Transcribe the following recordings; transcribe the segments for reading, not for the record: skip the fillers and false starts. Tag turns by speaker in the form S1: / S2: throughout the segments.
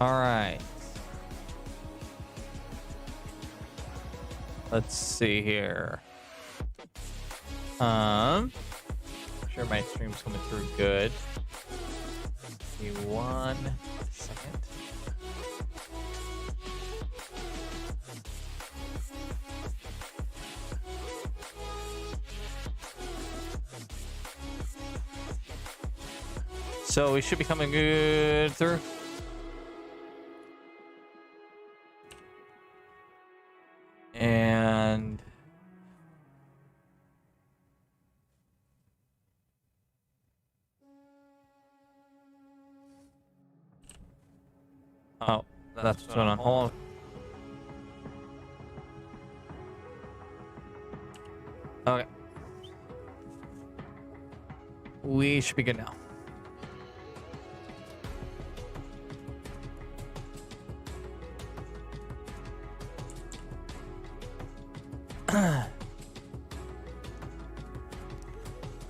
S1: All right. Let's see here. Sure my stream's coming through good. Give me 1 second. So we should be coming good through. And oh, that's what's going on. Hold on. Okay. We should be good now.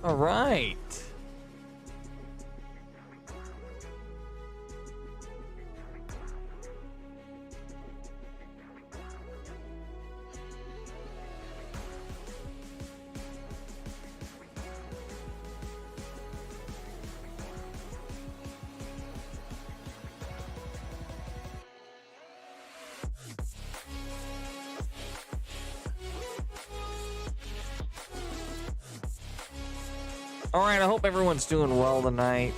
S1: All right. All right, I hope everyone's doing well tonight.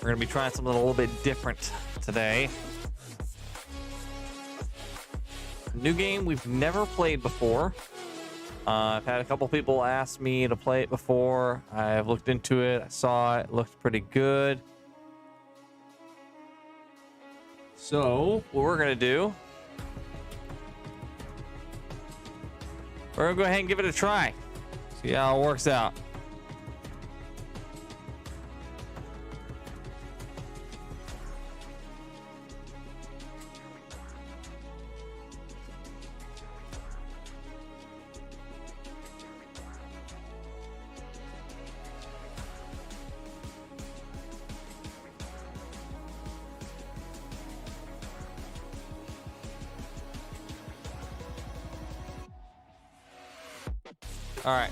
S1: We're gonna be trying something a little bit different today. New game we've never played before. I've had a couple people ask me to play it before. I've looked into it, I saw it, looked pretty good. So, what we're gonna do, we're gonna go ahead and give it a try. See how it works out. All right.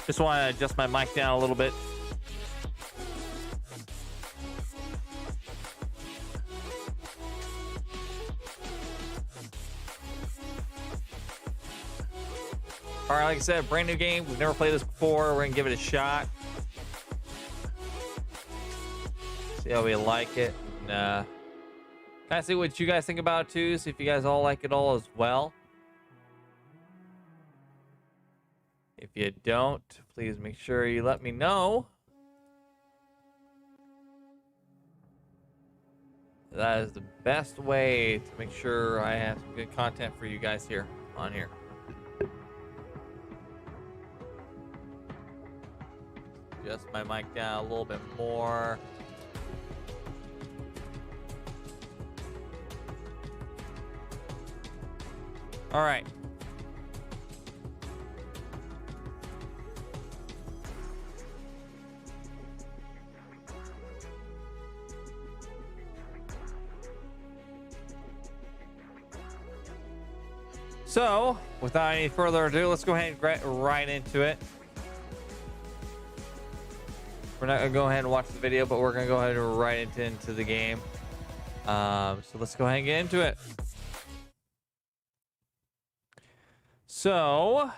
S1: Just want to adjust my mic down a little bit. All right, like I said, brand new game. We've never played this before. We're gonna give it a shot. See how we like it. And, kind of see what you guys think about it too. See if you guys all like it all as well. If you don't, please make sure you let me know. That is the best way to make sure I have some good content for you guys here on here. Adjust my mic down a little bit more. All right. So, without any further ado, let's go ahead and get right into it. We're not going to go ahead and watch the video, but we're going to go ahead and right into the game. So let's go ahead and get into it. So,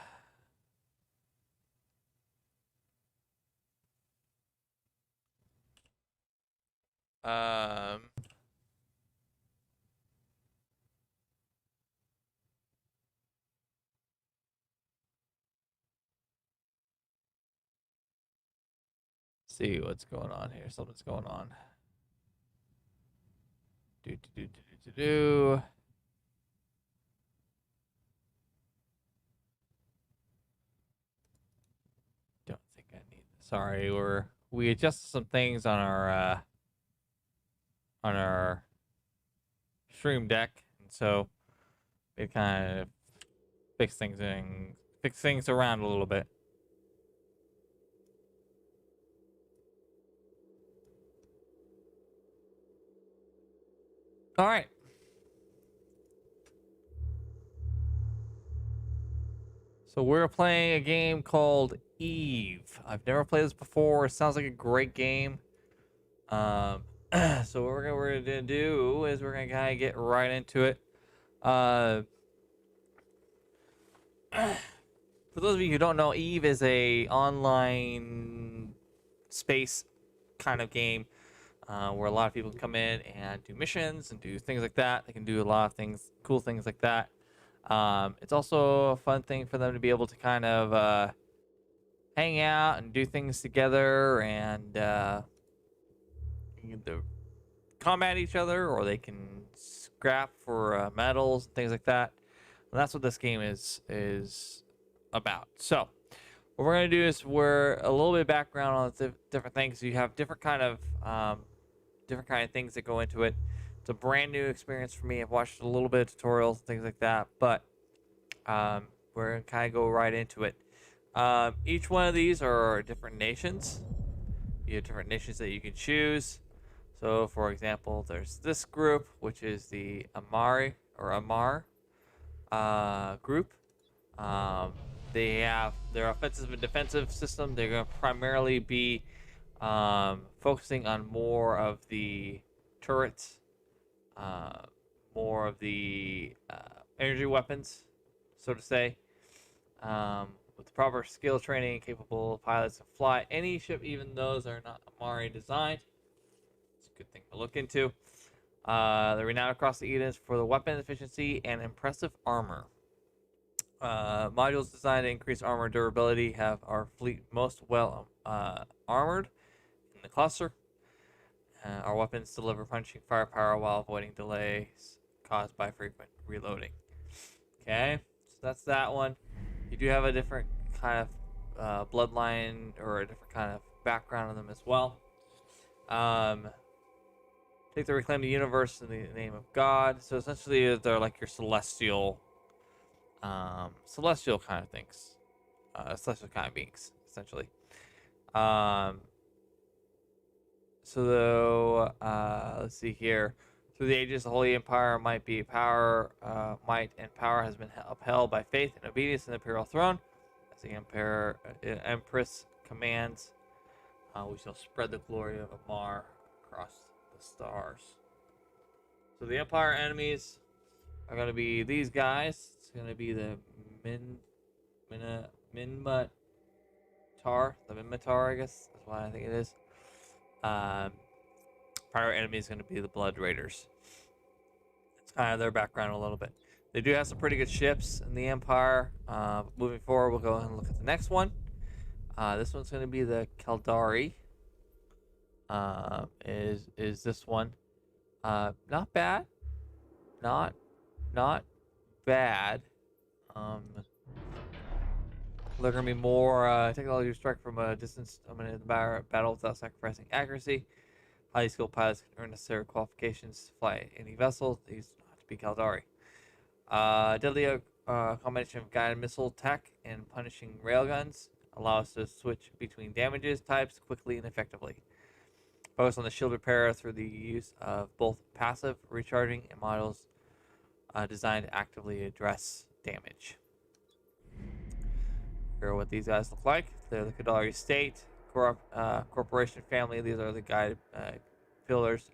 S1: see what's going on here. Something's going on. Do. Don't think I need this. Sorry, we adjusted some things on our stream deck, and so it kind of fix things around a little bit. All right. So we're playing a game called Eve. I've never played this before. It sounds like a great game. Um, so what we're gonna do is we're gonna kind of get right into it. Uh, for those of you who don't know, Eve is a online space kind of game where a lot of people come in and do missions and do things like that. They can do a lot of things, cool things like that. It's also a fun thing for them to be able to kind of hang out and do things together and either combat each other, or they can scrap for medals and things like that. And that's what this game is about. So what we're gonna do is we're a little bit of background on the different things. You have different kind of things that go into it. It's a brand new experience for me. I've watched a little bit of tutorials and things like that, but we're gonna kind of go right into it. Each one of these are different nations. You have different nations that you can choose. So, for example, there's this group, which is the Amari or Amar group. Um, they have their offensive and defensive system. They're going to primarily be focusing on more of the turrets, uh, more of the energy weapons, so to say. With the proper skill training, capable pilots to fly any ship, even those are not Amari designed. It's a good thing to look into. They're renowned across the Edens for the weapon efficiency and impressive armor. Modules designed to increase armor durability have our fleet most well armored in the cluster. Our weapons deliver punching firepower while avoiding delays caused by frequent reloading. Okay, so that's that one. You do have a different kind of bloodline or a different kind of background on them as well. Take the reclaim the universe in the name of God. So essentially, they're like your celestial kind of things, celestial kind of beings, essentially. Um, let's see here. Through the ages, the Holy Empire might and power has been upheld by faith and obedience in the imperial throne. As the Empress commands, we shall spread the glory of Amar across the stars. So the Empire enemies are going to be these guys. It's going to be the Minmatar, I guess. That's what I think it is. Prior enemy is going to be the Blood Raiders. It's kind of their background a little bit. They do have some pretty good ships in the Empire. Moving forward, we'll go ahead and look at the next one. This one's going to be the Kaldari. Is this one? Not bad. Not bad. They're going to be more technology strike from a distance. Dominate the battle without sacrificing accuracy. Highly skilled pilots can earn necessary qualifications to fly any vessel. These have to be Kaldari. Deadly combination of guided missile tech and punishing railguns allow us to switch between damages types quickly and effectively. Focus on the shield repair through the use of both passive recharging and modules designed to actively address damage. Here are what these guys look like. They're the Kaldari State Corporation family. These are the guided pillars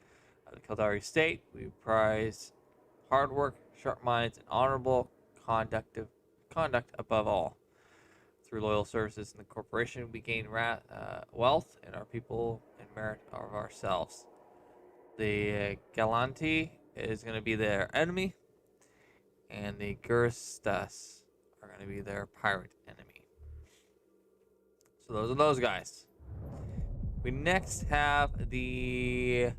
S1: of the Kaldari State. We prize hard work, sharp minds, and honorable conduct above all. Through loyal services in the corporation, we gain wealth in our people and merit of ourselves. The Galanti is going to be their enemy, and the Gurstas are going to be their pirate enemy. So those are those guys. We next have the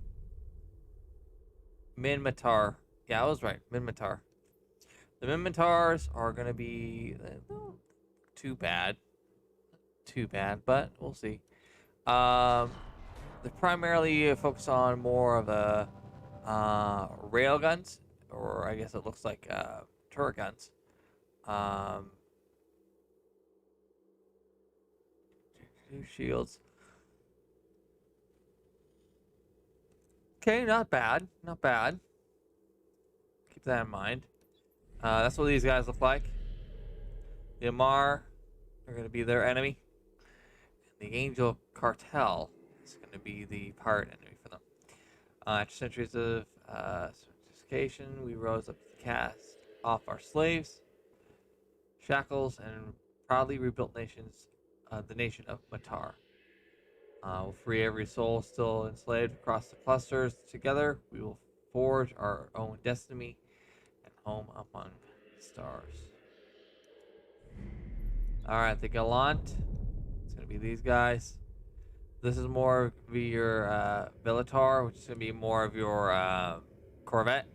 S1: Minmatar. Yeah, I was right. Minmatar. The Minmatars are going to be too bad, but we'll see. They primarily focus on more of the rail guns, or I guess it looks like turret guns. Two shields. Okay, not bad. that in mind. That's what these guys look like. The Amar are going to be their enemy. And the Angel Cartel is going to be the pirate enemy for them. After centuries of sophistication, we rose up to cast off our slaves, shackles, and proudly rebuilt the nation of Matar. We'll free every soul still enslaved across the clusters. Together, we will forge our own destiny and home among the stars. Alright, the Gallant. It's going to be these guys. This is more of your Vellatar, which is going to be more of your Corvette.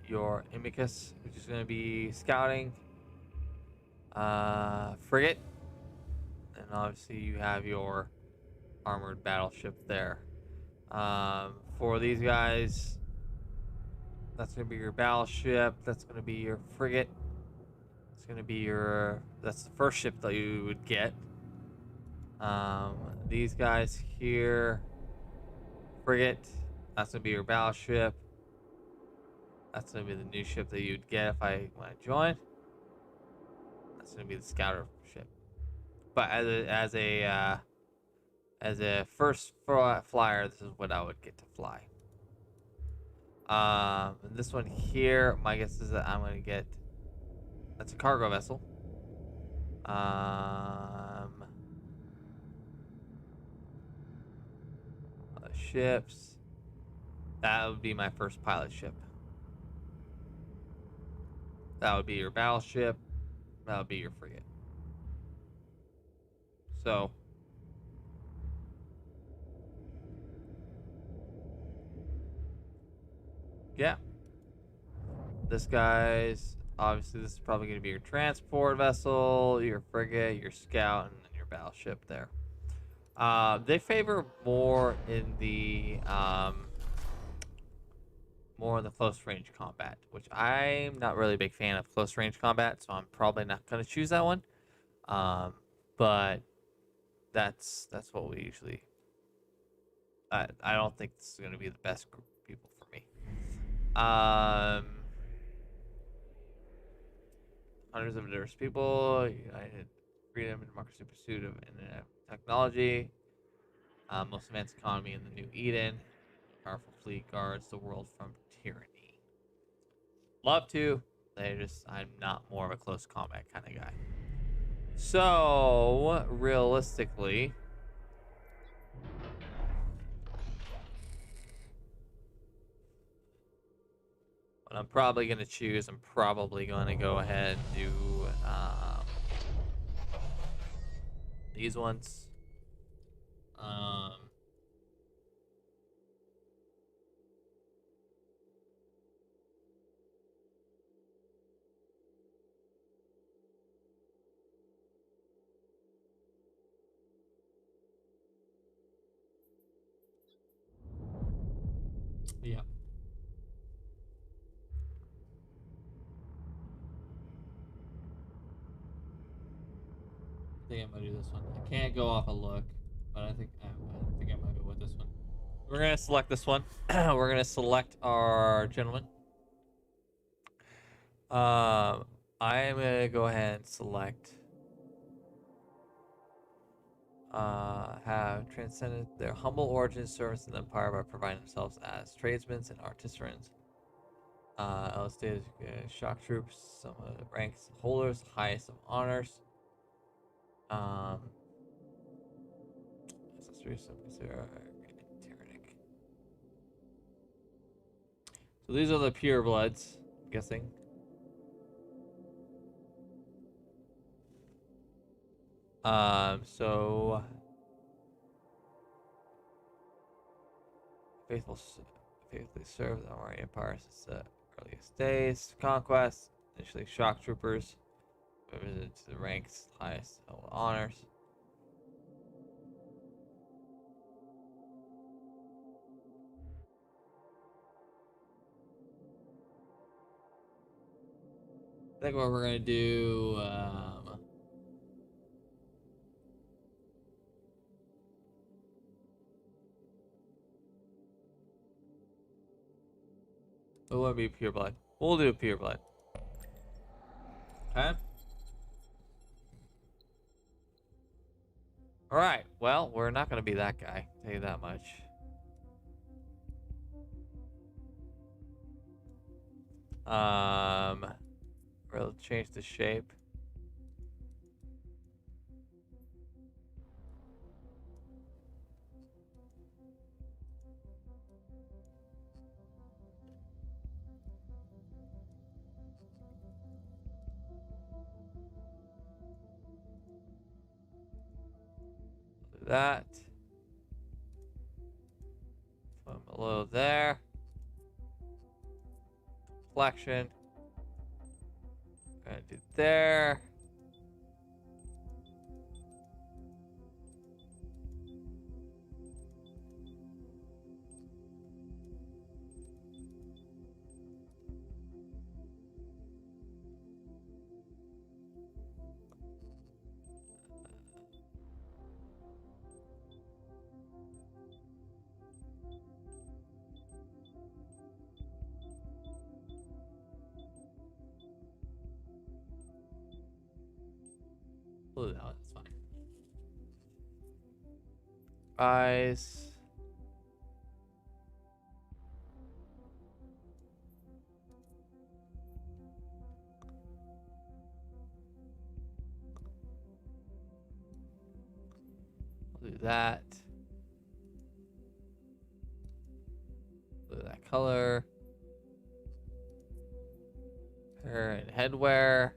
S1: Your Imicus, which is going to be scouting. Frigate. And obviously you have your armored battleship there. For these guys, that's going to be your battleship. That's going to be your frigate. It's going to be that's the first ship that you would get. These guys here, frigate. That's going to be your battleship. That's going to be the new ship that you'd get when I join. That's going to be the scouter ship. But as a first flyer, this is what I would get to fly. And this one here, my guess is that I'm going to get. That's a cargo vessel. Ships. That would be my first pilot ship. That would be your battleship. That would be your frigate. So, yeah. This guy's obviously this is probably going to be your transport vessel, your frigate, your scout, and then your battleship there. They favor more in the close range combat, which I'm not really a big fan of close range combat, so I'm probably not going to choose that one. But that's what we usually. I don't think this is going to be the best group of people for me. Hundreds of diverse people, united freedom and democracy pursuit of internet technology. Most advanced economy in the New Eden. Powerful fleet guards the world from tyranny. Love to. I'm not more of a close combat kind of guy. So, realistically, what I'm probably going to choose, I'm probably going to go ahead and do these ones. Yeah. I think I'm gonna do this one. I can't go off a look, but I think I'm gonna go with this one. We're gonna select this one. We're gonna select our gentleman. I am gonna go ahead and select. Have transcended their humble origins, service in the empire by providing themselves as tradesmen and artisans. Illustrated shock troops, some of the ranks holders, highest of honors. Tyrannic. So these are the pure bloods, I'm guessing. So faithfully served the Amari Empire since the earliest days. Conquest, initially shock troopers, visited to the ranks, highest honors. I think what we're gonna do. It won't be pure blood. We'll do pure blood. Okay. All right. Well, we're not gonna be that guy. Tell you that much. We'll change the shape. Do that. Put him a little there. Deflection. Gonna do there. We'll do that one. That's fine. Eyes. We'll do that. Do that color. Hair and headwear.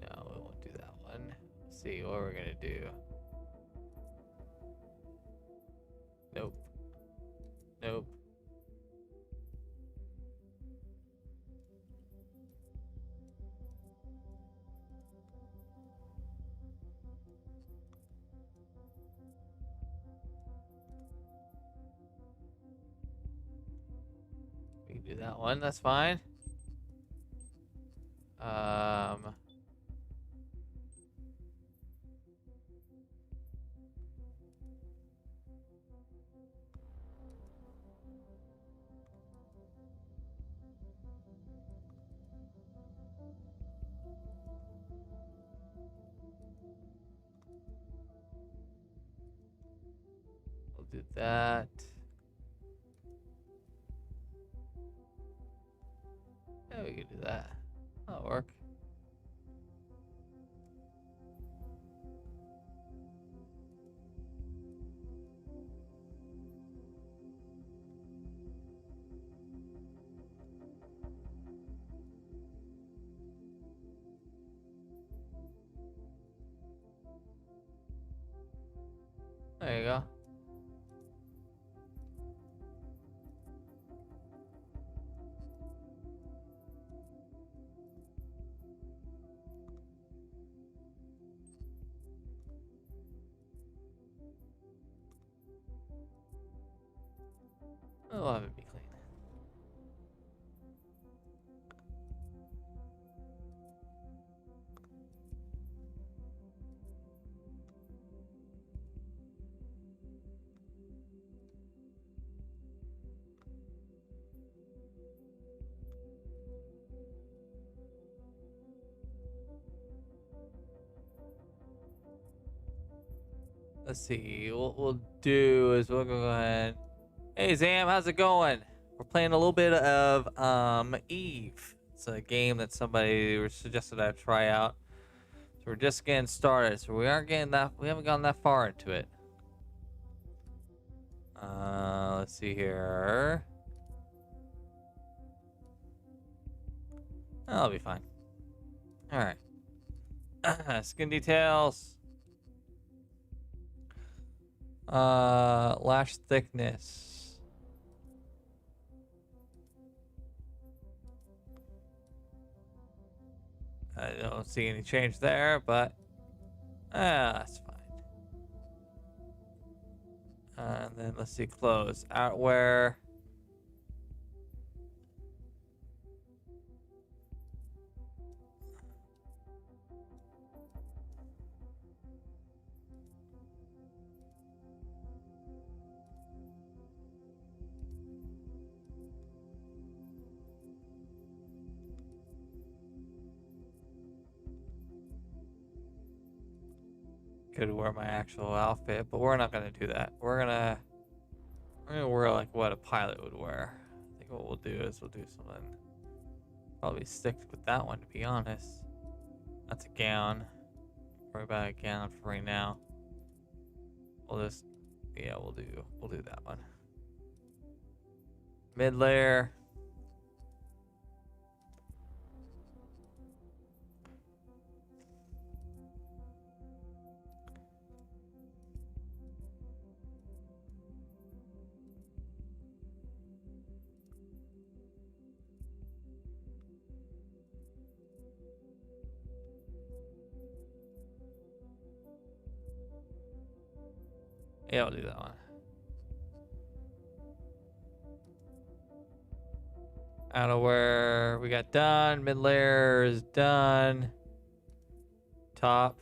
S1: No, we won't do that one. Let's see what we're gonna do. Nope. Nope. We can do that one. That's fine. We'll do that. Yeah, we can do that. That'll work. There you go. We'll have it be clean. Let's see. What we'll do is we'll go ahead. Hey Zam, how's it going? We're playing a little bit of Eve. It's a game that somebody suggested I try out. So we're just getting started. So we haven't gone that far into it. Let's see here. That'll be fine. All right. Skin details. Lash thickness. I don't see any change there, but that's fine. And then let's see clothes. Outwear. could wear my actual outfit, but we're not gonna do that. We're gonna wear like what a pilot would wear. I think what we'll do is we'll do something. Probably stick with that one, to be honest. That's a gown. Worry about a gown for right now. We'll just, yeah, we'll do that one. Mid layer. Yeah, I'll do that one. Outerwear we got done. Mid layer is done. Top.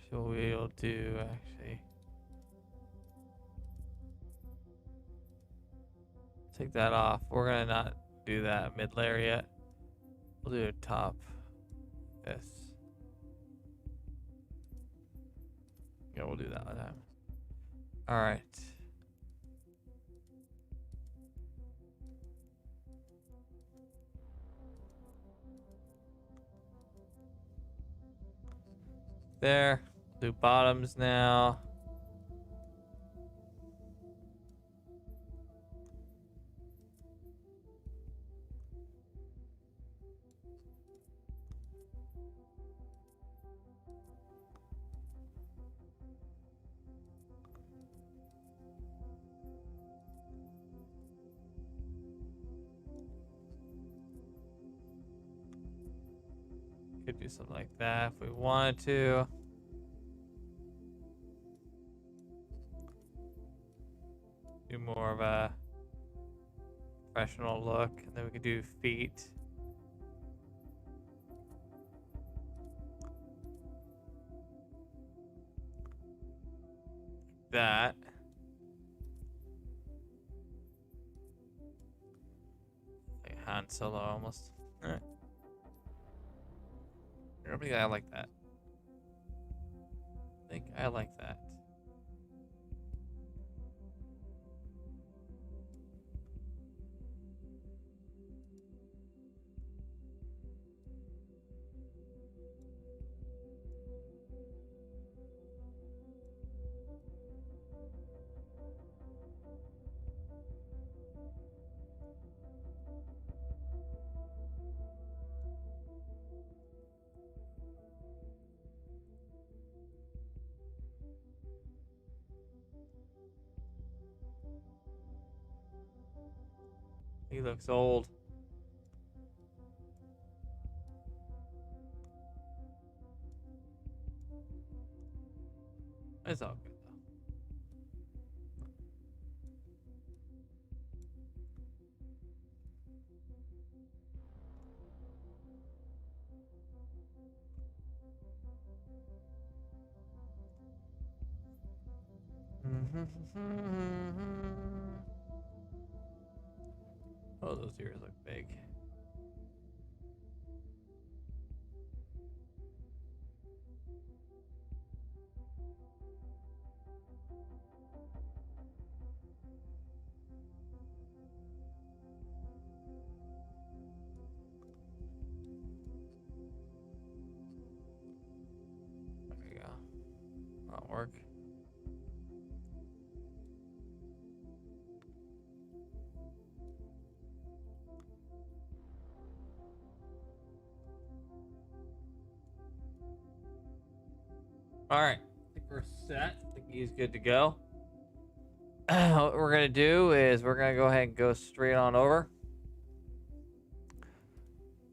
S1: So we'll do actually. Take that off. We're gonna not do that mid layer yet. We'll do a top. Yes. Yeah, we'll do that one time. All right. There. Do bottoms now. Could do something like that if we wanted to. Do more of a professional look, and then we could do feet. That. Like Han Solo almost. Alright. I think I like that. I think I like that. He looks old. It's all good though. Oh, those ears look big. There you go. That'll work. All right, I think we're set. I think he's good to go. What we're gonna do is we're gonna go ahead and go straight on over.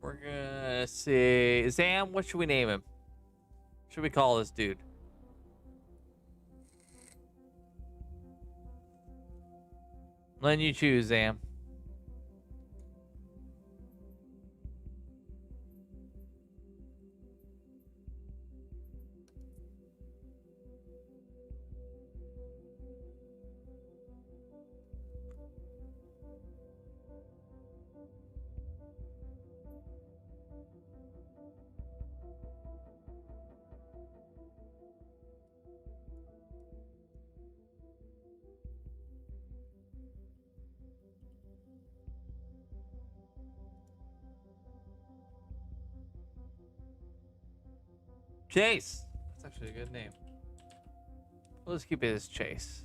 S1: We're gonna see Zam. What should we name him? What should we call this dude? Letting you choose, Zam. Chase. That's actually a good name. We'll just keep it as Chase.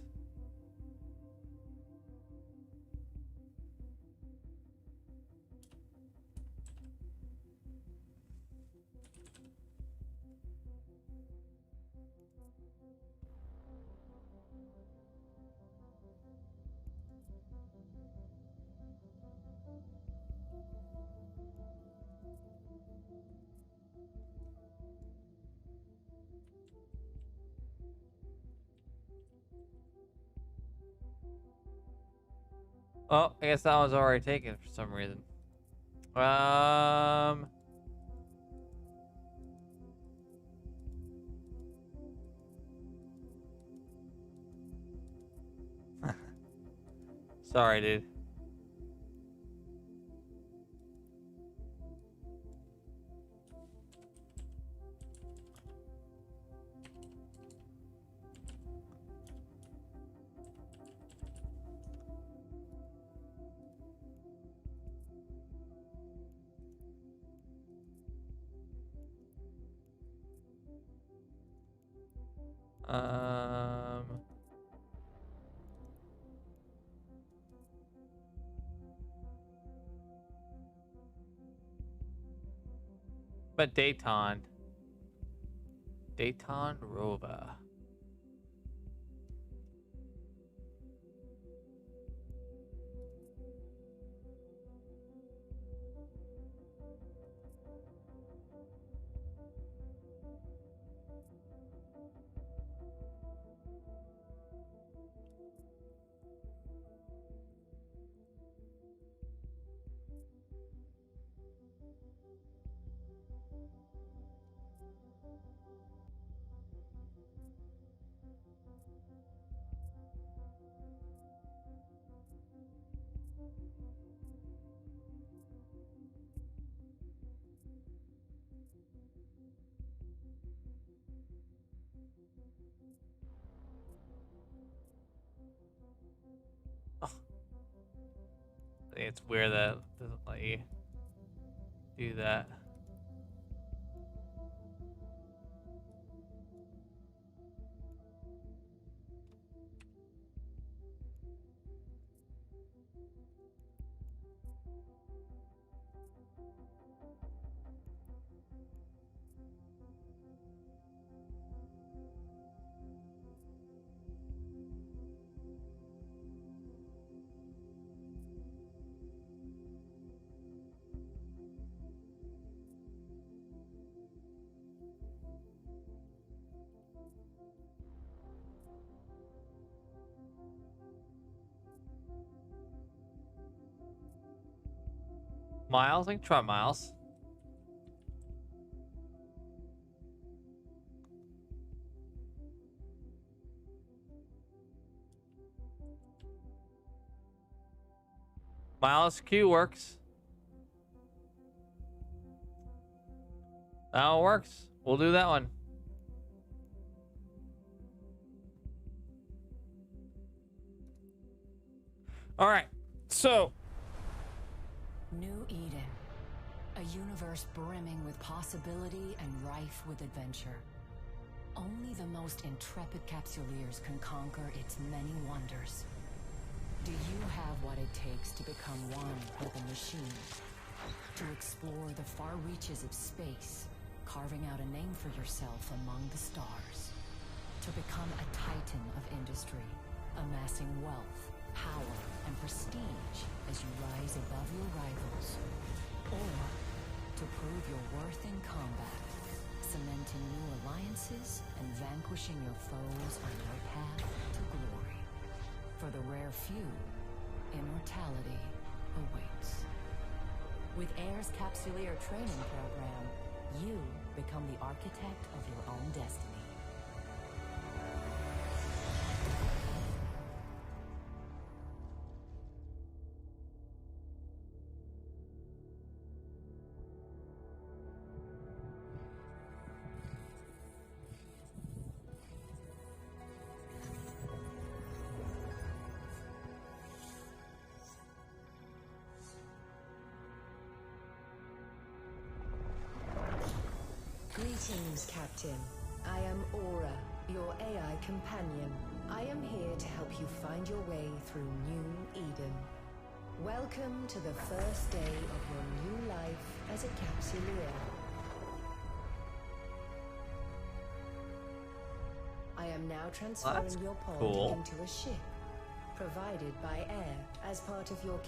S1: Oh, I guess that one's already taken for some reason. Sorry, dude. Um, but Dayton Rova. Oh, I think it's weird that it doesn't let you do that. Miles, I can try Miles. Miles Q works. That one works. We'll do that one. All right. So,
S2: New Eden. A universe brimming with possibility and rife with adventure. Only the most intrepid capsuleers can conquer its many wonders. Do you have what it takes to become one with the machine? To explore the far reaches of space, carving out a name for yourself among the stars. To become a titan of industry, amassing wealth, power, and prestige as you rise above your rivals. Or to prove your worth in combat, cementing new alliances and vanquishing your foes on your path to glory. For the rare few, immortality awaits. With AIR's Capsuleer training program, you become the architect of your own destiny.
S3: Greetings,
S2: Greetings, Captain. I am Aura, your AI companion. I am here to help you find your way through New Eden. Welcome to the first day of your new life as a capsuleer. I am now transferring your pod into a ship, provided by air, as part of your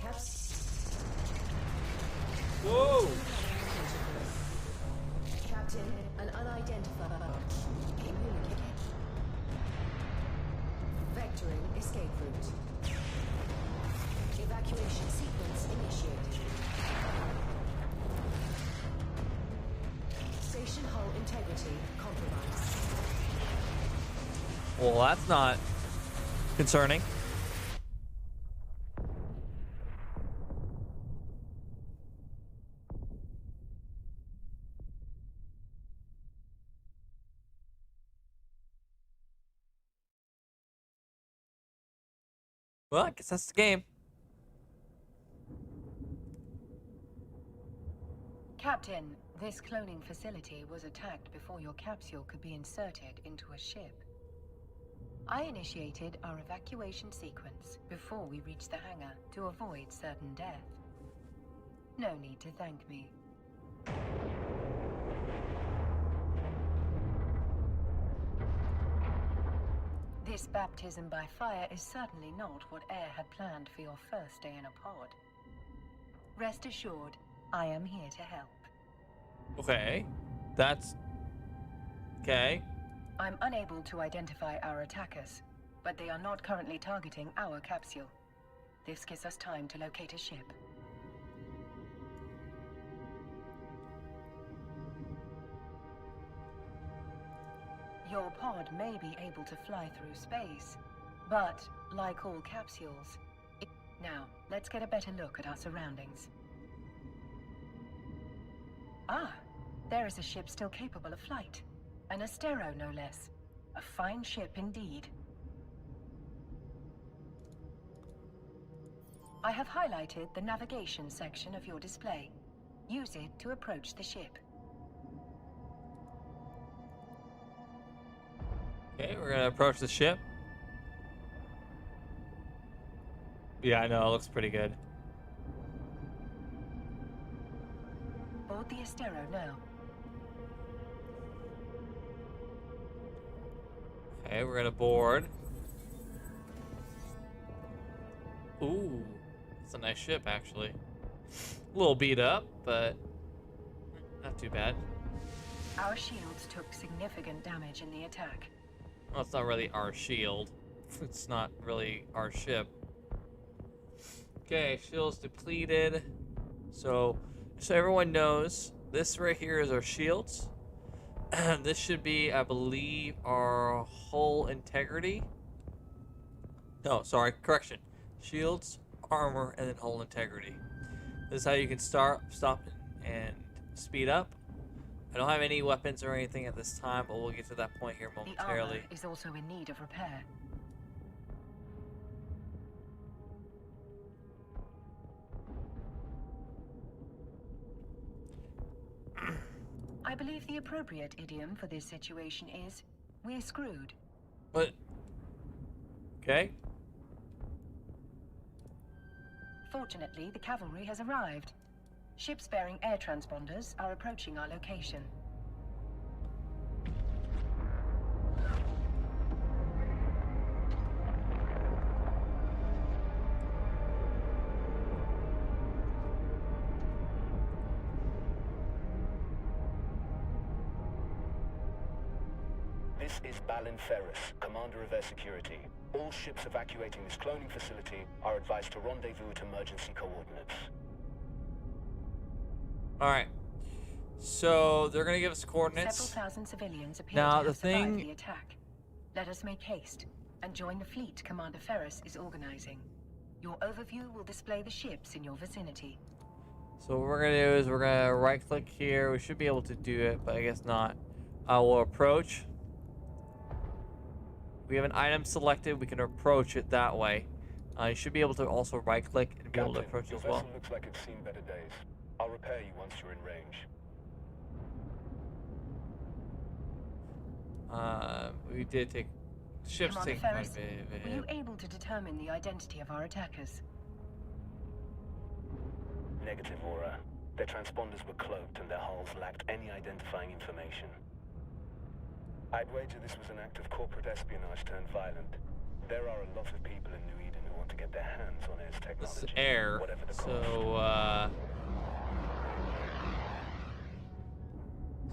S1: Whoa!
S2: Captain, an unidentified communicator. Vectoring escape route. Evacuation sequence initiated. Station hull integrity compromised.
S1: Well, that's not concerning. Well, I guess that's the game.
S2: Captain, this cloning facility was attacked before your capsule could be inserted into a ship. I initiated our evacuation sequence before we reached the hangar to avoid certain death. No need to thank me. This baptism by fire is certainly not what Air had planned for your first day in a pod. Rest assured, I am here to help.
S1: Okay. That's... okay.
S2: I'm unable to identify our attackers, but they are not currently targeting our capsule. This gives us time to locate a ship. Your pod may be able to fly through space, but like all capsules... Now, let's get a better look at our surroundings. Ah, there is a ship still capable of flight. An Astero, no less. A fine ship indeed. I have highlighted the navigation section of your display. Use it to approach the ship.
S1: Okay, we're gonna approach the ship. Yeah, I know, it looks pretty good.
S2: Board the Astero now.
S1: Okay, we're gonna board. Ooh, it's a nice ship, actually. A little beat up, but not too bad.
S2: Our shields took significant damage in the attack.
S1: Well, it's not really our shield. It's not really our ship. Okay, shield's depleted. So everyone knows, this right here is our shields. This should be, I believe, our hull integrity. No, sorry, correction. Shields, armor, and then hull integrity. This is how you can stop, and speed up. I don't have any weapons or anything at this time, but we'll get to that point here momentarily.
S2: The armor is also in need of repair. I believe the appropriate idiom for this situation is, we're screwed.
S1: What? Okay.
S2: Fortunately, the cavalry has arrived. Ships bearing air transponders are approaching our location.
S3: This is Balin Ferris, Commander of Air Security. All ships evacuating this cloning facility are advised to rendezvous at emergency coordinates.
S1: Alright. So, they're going to give us coordinates.
S2: Several thousand civilians appear
S1: Now,
S2: to
S1: the
S2: have survived
S1: thing...
S2: the attack. Let us make haste and join the fleet Commander Ferris is organizing. Your overview will display the ships in your vicinity.
S1: So what we're going to do is we're going to right-click here. We should be able to do it, but I guess not. We'll approach. We have an item selected. We can approach it that way. You should be able to also right-click and be able to approach
S3: your
S1: as well.
S3: vessel looks like it's seen better days. I'll repair you once you're in range.
S1: We did take ships
S4: Commander
S1: taking quite a
S4: Ferris,
S1: bit.
S4: were you able to determine the identity of our attackers?
S3: Negative, Aura. Their transponders were cloaked and their hulls lacked any identifying information. I'd wager this was an act of corporate espionage turned violent. There are a lot of people in New Eden who want to get their hands on Air's technology.
S1: This is Air,
S3: whatever the cost.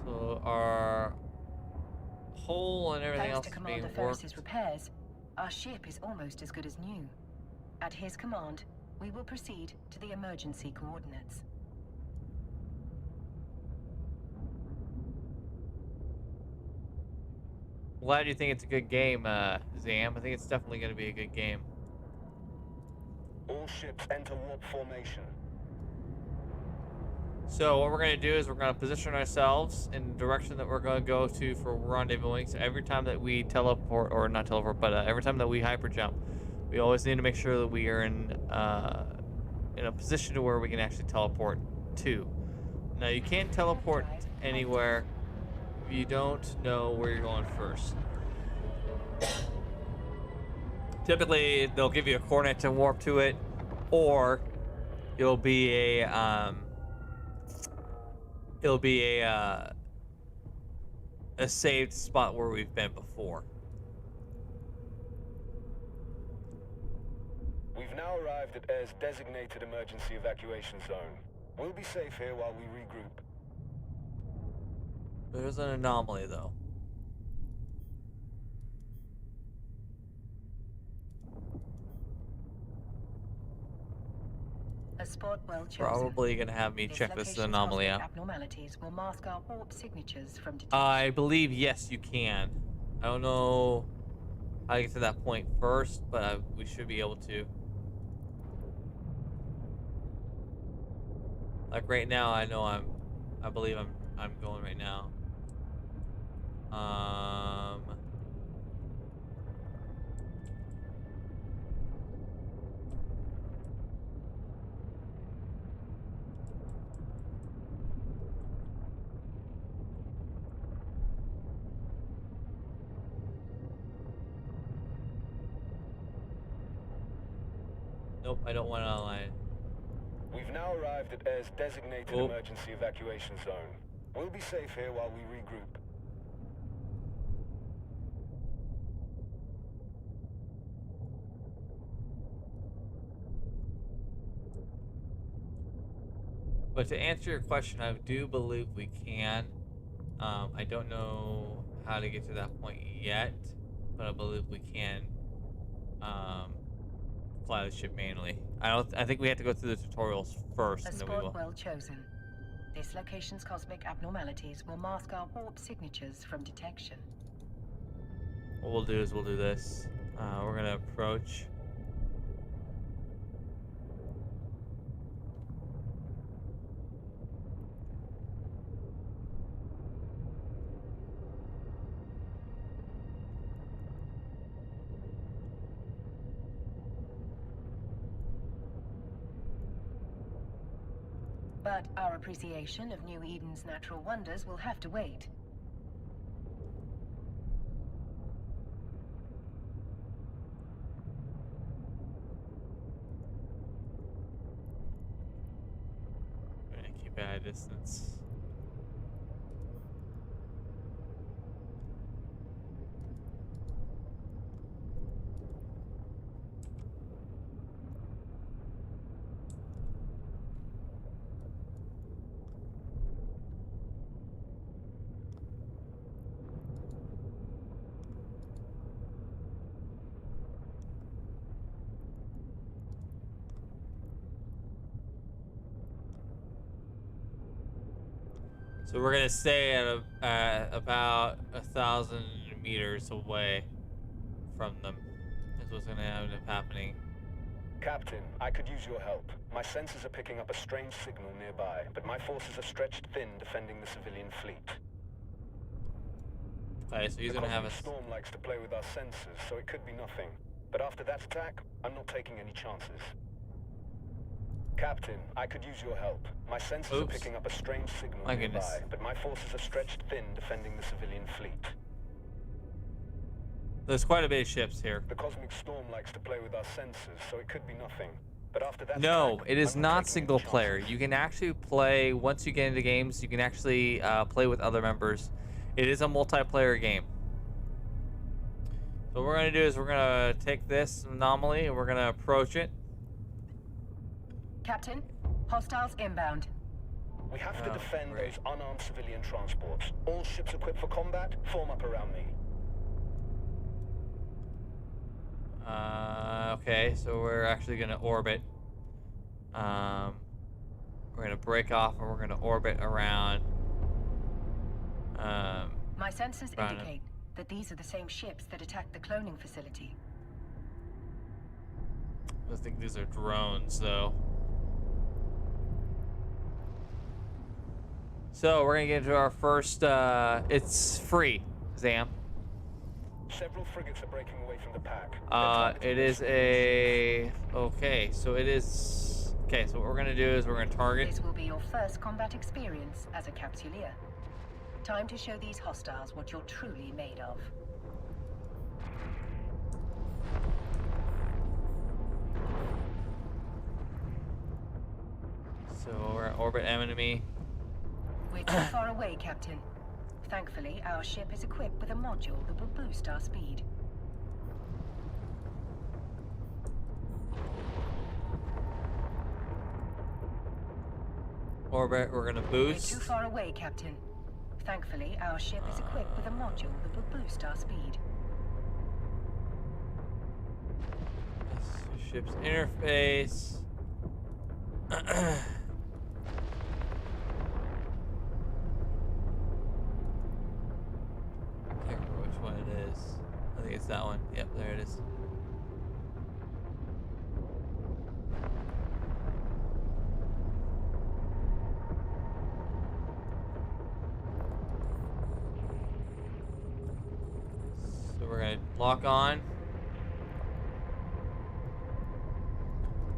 S1: So our hull and everything
S4: Thanks
S1: else
S4: to
S1: is being
S4: Commander
S1: worked.
S4: Ferris's repairs, our ship is almost as good as new. At his command, we will proceed to the emergency coordinates.
S1: Glad you think it's a good game, Zam. I think it's definitely going to be a good game.
S3: All ships enter warp formation.
S1: So what we're going to do is we're going to position ourselves in the direction that we're going to go to for rendezvousing. So every time that we teleport, or not teleport, but every time that we hyper jump, we always need to make sure that we are in a position to where we can actually teleport to. Now you can't teleport anywhere if you don't know where you're going first. Typically, they'll give you a coordinate to warp to it, or it'll be a saved spot where we've been before.
S3: We've now arrived at Air's designated emergency evacuation zone. We'll be safe here while we regroup.
S1: There's an anomaly, though.
S4: A spot well chosen.
S1: Probably gonna have me
S4: This
S1: check this
S4: location's
S1: anomaly
S4: cosmic
S1: out.
S4: abnormalities will mask our warp signatures from detection.
S1: I believe yes, you can. I don't know how to get to that point first, but we should be able to. Like right now, I believe I'm going right now. Nope, I don't want it online.
S3: We've now arrived at Air's designated
S1: Oh.
S3: emergency evacuation zone. We'll be safe here while we regroup.
S1: But to answer your question, I do believe we can. I don't know how to get to that point yet, but I believe we can fly the ship manually. I think we have to go through the tutorials first,
S4: A
S1: and then we
S4: spot
S1: will.
S4: well chosen. This location's cosmic abnormalities will mask our warp signatures from detection.
S1: What we'll do is we'll do this. We're gonna approach.
S4: But our appreciation of New Eden's natural wonders will have to wait.
S1: We're gonna keep at a distance. So we're gonna stay at about 1,000 meters away from them. That's what's gonna end up happening.
S3: Captain, I could use your help. My sensors are picking up a strange signal nearby, but my forces are stretched thin defending the civilian fleet.
S1: Okay, so he's
S3: The
S1: gonna have
S3: cosmic
S1: us.
S3: storm likes to play with our sensors, so it could be nothing. But after that attack, I'm not taking any chances. Captain, I could use your help. My sensors are
S1: Oops.
S3: picking up a strange signal
S1: My
S3: nearby,
S1: goodness.
S3: but my forces are stretched thin defending the civilian fleet.
S1: There's quite a bit of ships here.
S3: The cosmic storm likes to play with our sensors, so it could be nothing. But after that
S1: No,
S3: attack,
S1: it is
S3: I'm
S1: not
S3: taking
S1: single
S3: any
S1: player.
S3: chances.
S1: You can actually play, once you get into games, you can actually play with other members. It is a multiplayer game. So what we're going to do is we're going to take this anomaly and we're going to approach it.
S4: Captain, hostiles inbound.
S3: We have to
S1: Oh,
S3: defend
S1: great.
S3: those unarmed civilian transports. All ships equipped for combat, form up around me.
S1: Okay, so we're actually going to orbit. We're going to break off and we're going to orbit around.
S4: My sensors
S1: Around
S4: indicate that these are the same ships that attacked the cloning facility.
S1: I think these are drones, though. So we're gonna get into our first. It's free, Zam.
S3: Several frigates are breaking away from the pack.
S1: It is a. Okay, so it is. Okay, so what we're gonna do is we're gonna target.
S4: This will be your first combat experience as a capsuleer. Time to show these hostiles what you're truly made of.
S1: So we're gonna orbit enemy.
S4: We're too far away, Captain. Thankfully, our ship is equipped with a module that will boost our speed.
S1: Orbit. We're gonna
S4: We're
S1: boost.
S4: too far away, Captain. Thankfully, our ship is equipped with a module that will boost our speed.
S1: Ship's interface. Can't remember which one it is. I think it's that one. Yep, there it is. So we're gonna lock on.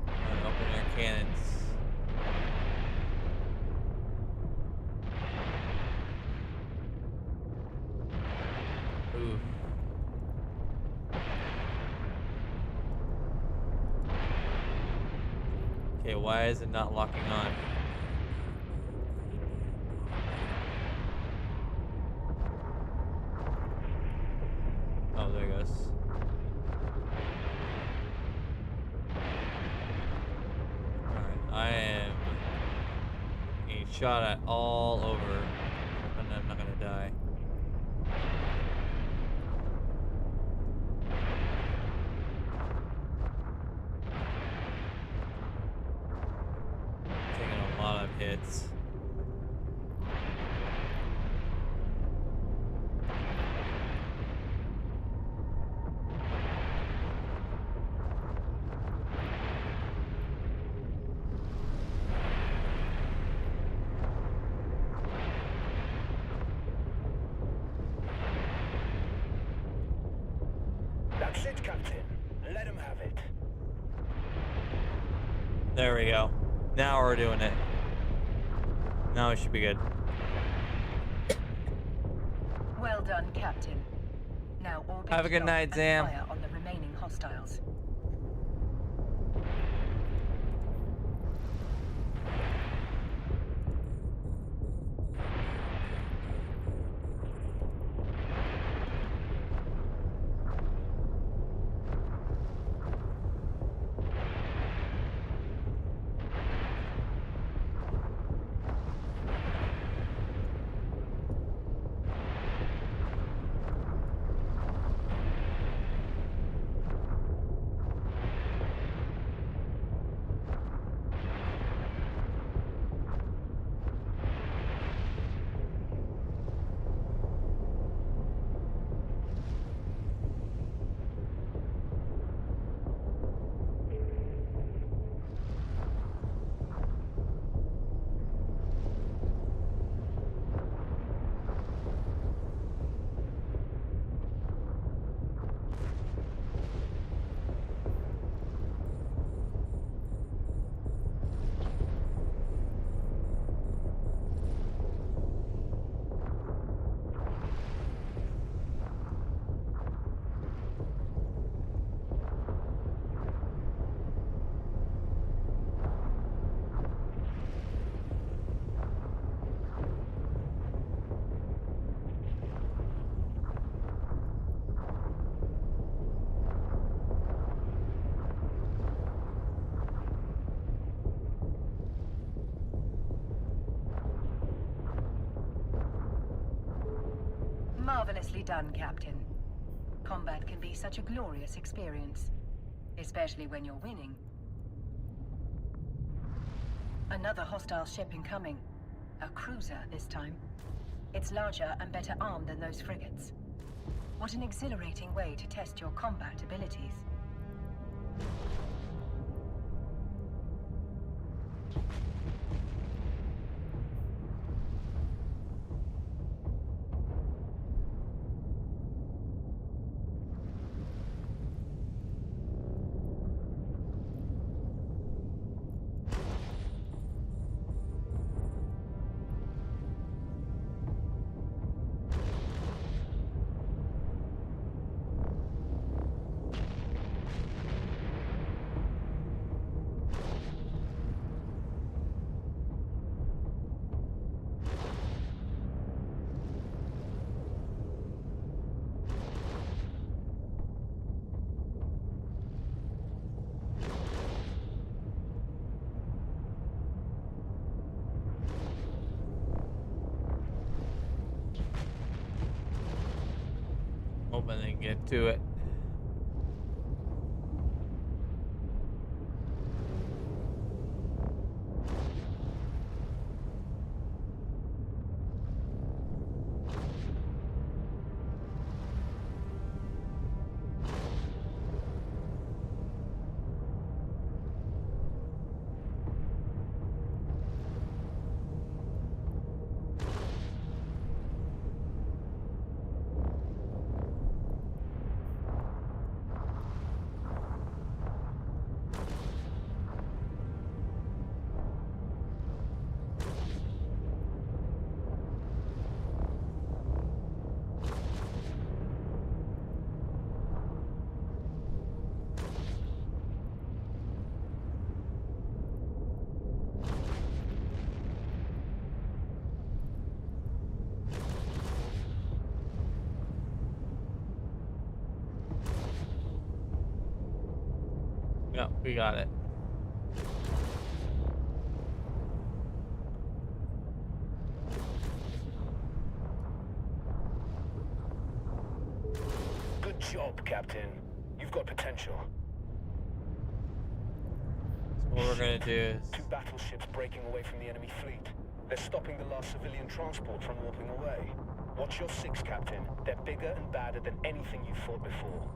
S1: And open our cannons. Ooh. Okay, why is it not locking on? Oh, there it goes. Alright, I am getting shot at all over. And I'm not gonna die. Taking a lot of hits.
S3: That's it, Captain. Let him have it.
S1: There we go. Now we're doing it. Now it should be good.
S4: Well done, Captain. Now orbit
S1: Have a good
S4: lock
S1: night,
S4: and
S1: Zam.
S4: fire on the remaining hostiles. Nicely done, Captain. Combat can be such a glorious experience, especially when you're winning. Another hostile ship incoming. A cruiser this time. It's larger and better armed than those frigates. What an exhilarating way to test your combat abilities.
S1: Hoping they get to it. Yep, we got it.
S3: Good job, Captain. You've got potential.
S1: So what we're gonna do is
S3: Two battleships breaking away from the enemy fleet. They're stopping the last civilian transport from warping away. Watch your six, Captain. They're bigger and badder than anything you've fought before.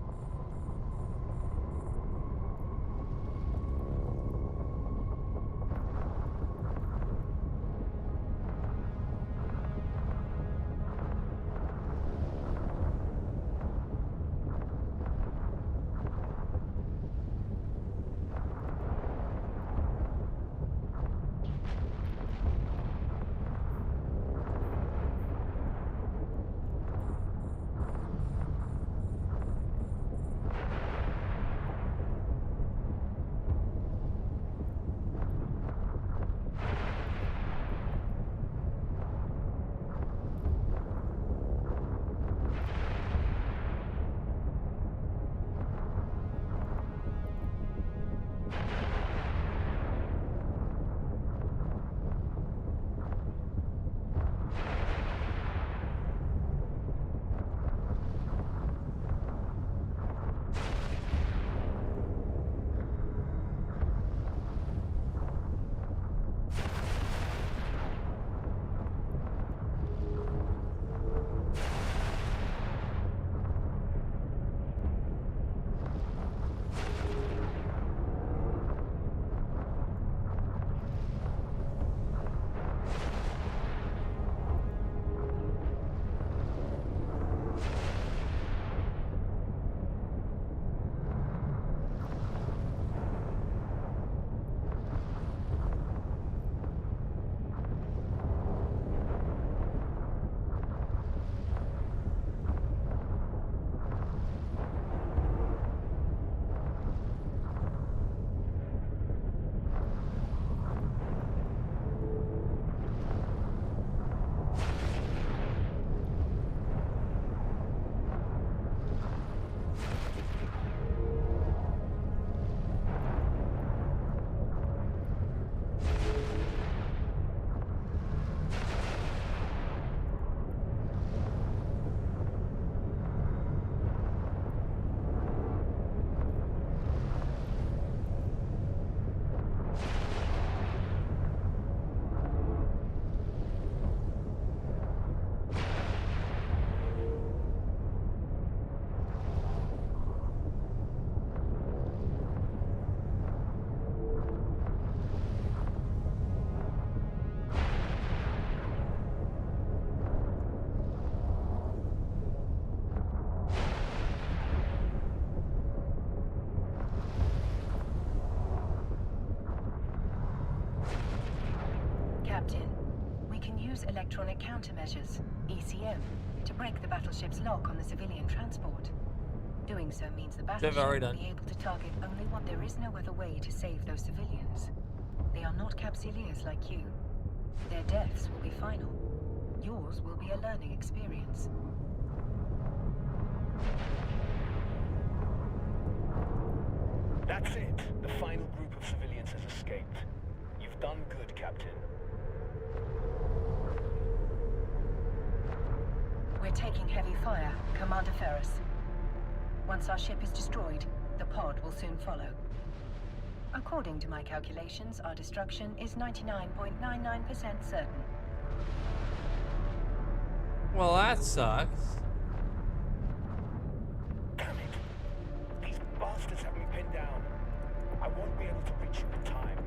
S4: use electronic countermeasures, ECM, to break the battleship's lock on the civilian transport. Doing so means the battleship
S1: already
S4: will
S1: done.
S4: be able to target only what there is no other way to save those civilians. They are not capsuleers like you. Their deaths will be final. Yours will be a learning experience.
S3: That's it. The final group of civilians has escaped. You've done good, Captain.
S4: We're taking heavy fire, Commander Ferris. Once our ship is destroyed, the pod will soon follow. According to my calculations, our destruction is 99.99% certain.
S1: Well, that sucks.
S3: Damn it! These bastards have me pinned down. I won't be able to reach you in time.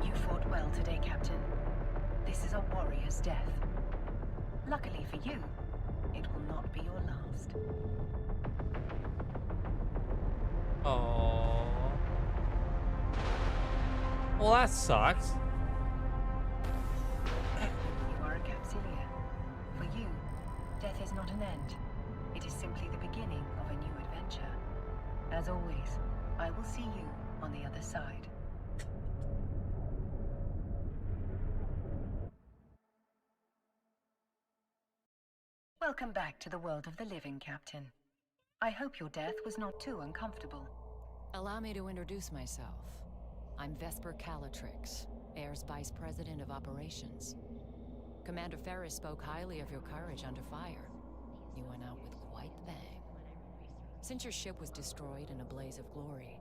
S4: You fought well today, Captain. This is a warrior's death. Luckily for you, it will not be your last.
S1: Oh. Well, that sucks.
S4: You are a capsuleer. For you, death is not an end. It is simply the beginning of a new adventure. As always, I will see you on the other side. Welcome back to the world of the living, Captain. I hope your death was not too uncomfortable.
S2: Allow me to introduce myself. I'm Vesper Calatrix, Air's Vice President of Operations. Commander Ferris spoke highly of your courage under fire. You went out with quite the bang. Since your ship was destroyed in a blaze of glory,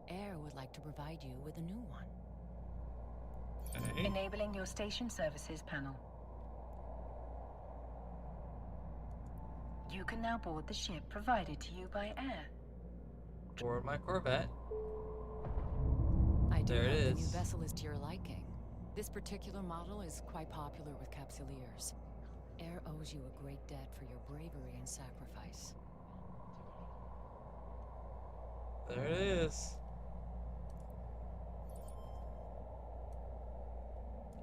S2: Air would like to provide you with a new one.
S1: Okay.
S4: Enabling your station services panel. You can now board the ship provided to you by Air.
S1: Or my Corvette.
S2: I do
S1: There it
S2: hope the new
S1: is.
S2: vessel is to your liking. This particular model is quite popular with capsuleers. Air owes you a great debt for your bravery and sacrifice.
S1: There it is.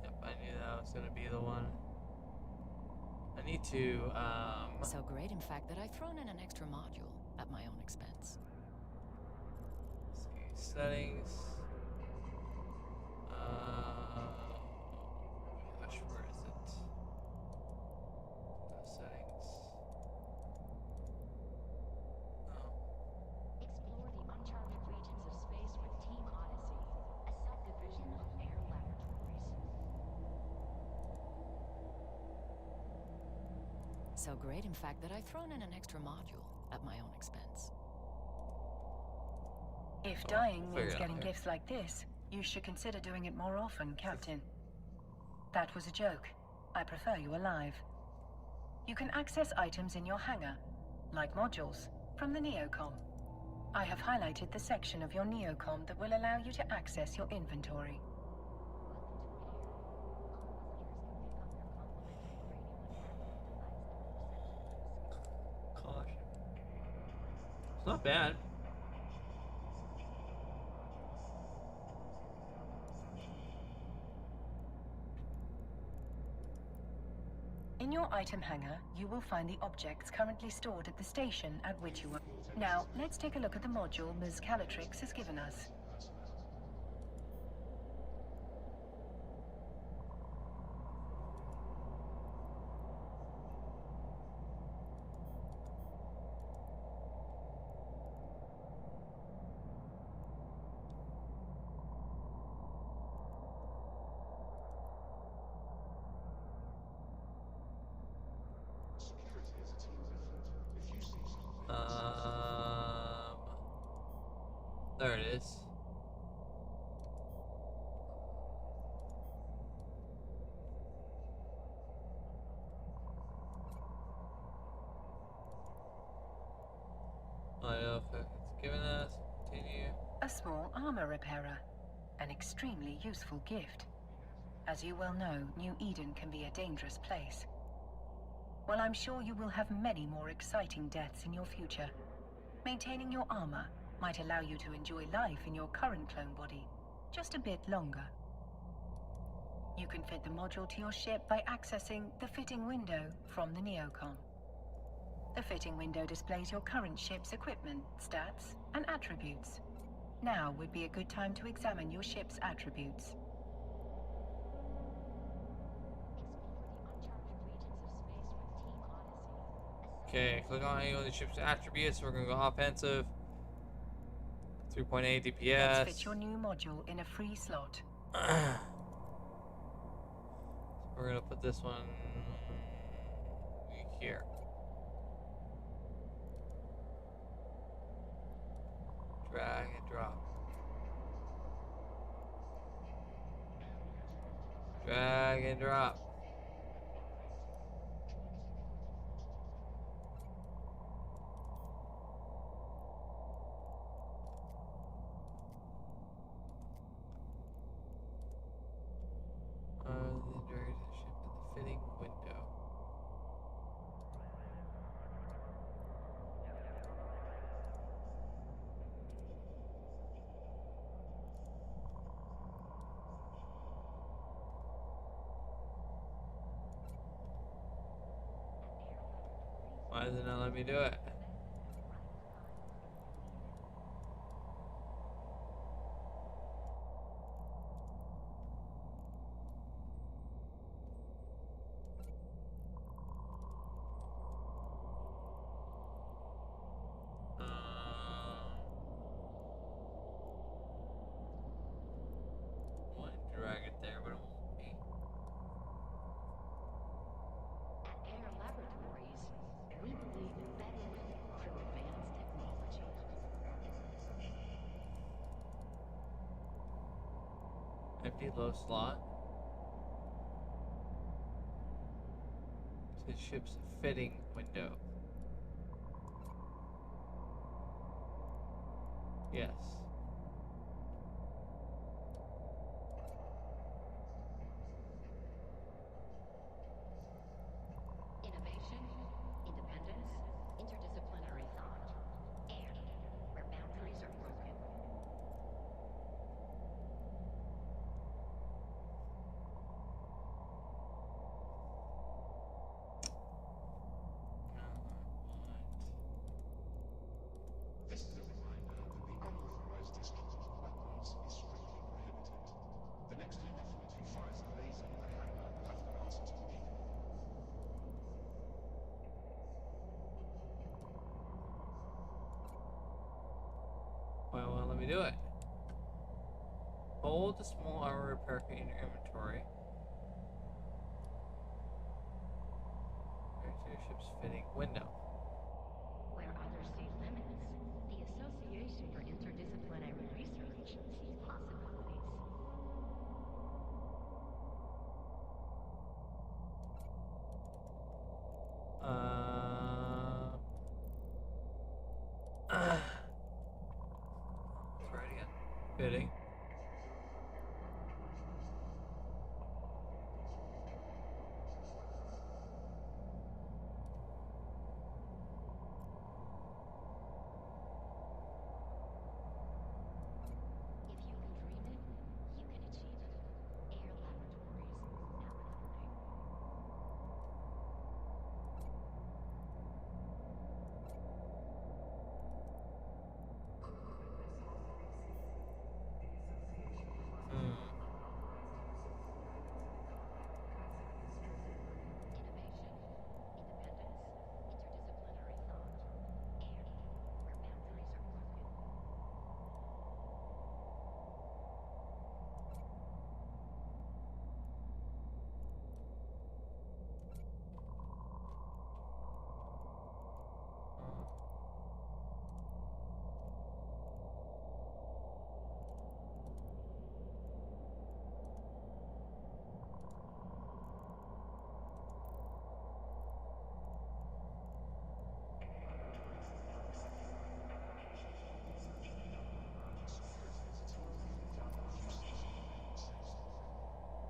S1: Yep, I knew that was gonna be the one. I need to,
S2: So great, in fact, that I've thrown in an extra module at my own expense.
S1: let's see, settings. Gosh, where is it? Settings. Oh.
S5: Explore the uncharted regions of space with Team Odyssey, a subdivision of Air Laboratories.
S2: So great, in fact, that I've thrown in an extra module at my own expense.
S4: If
S1: Oh,
S4: dying
S1: we'll figure
S4: means
S1: it out
S4: getting
S1: here.
S4: gifts like this, you should consider doing it more often, Captain. That was a joke. I prefer you alive. You can access items in your hangar, like modules, from the Neocom. I have highlighted the section of your Neocom that will allow you to access your inventory.
S1: Caution. It's not bad.
S4: In your item hangar, you will find the objects currently stored at the station at which you were. Now, let's take a look at the module Ms. Calatrix has given us.
S1: There it is. I know if it's given us. Continue.
S4: A small armor repairer. An extremely useful gift. As you well know, New Eden can be a dangerous place. While I'm sure you will have many more exciting deaths in your future, maintaining your armor Might allow you to enjoy life in your current clone body, just a bit longer. You can fit the module to your ship by accessing the fitting window from the neocon. The fitting window displays your current ship's equipment, stats, and attributes. Now would be a good time to examine your ship's attributes.
S1: Okay, click on any of the ship's attributes. We're gonna go offensive. 3.8
S4: Let's fit your
S1: DPS.
S4: new module in a free slot.
S1: We're gonna put this one here. Drag and drop. Drag and drop. Then drag the ship to the fitting window. Why does it not let me do it? Want to drag it there, but it won't be.
S5: At Air Laboratories, we believe in betting through advanced technology.
S1: Empty low slot. To the ship's fitting window. Yes.
S5: Innovation, independence, interdisciplinary thought, and where boundaries are broken.
S6: This is a reminder that the unauthorized discharge of weapons is strictly prohibited. The next uniform who fires a laser in the hangar will have to answer to me.
S1: Why won't let me do it? Hold the small armor repair kit in your inventory. Right to your ship's fitting window.
S5: Where others see limits, the Association for Interdisciplinary Research sees possibilities.
S1: Try it again. Fitting.
S5: If you can dream it, you can achieve it. Air Laboratories, now in opening.
S1: Hmm.
S5: Innovation, independence, interdisciplinary thought, and where boundaries are broken.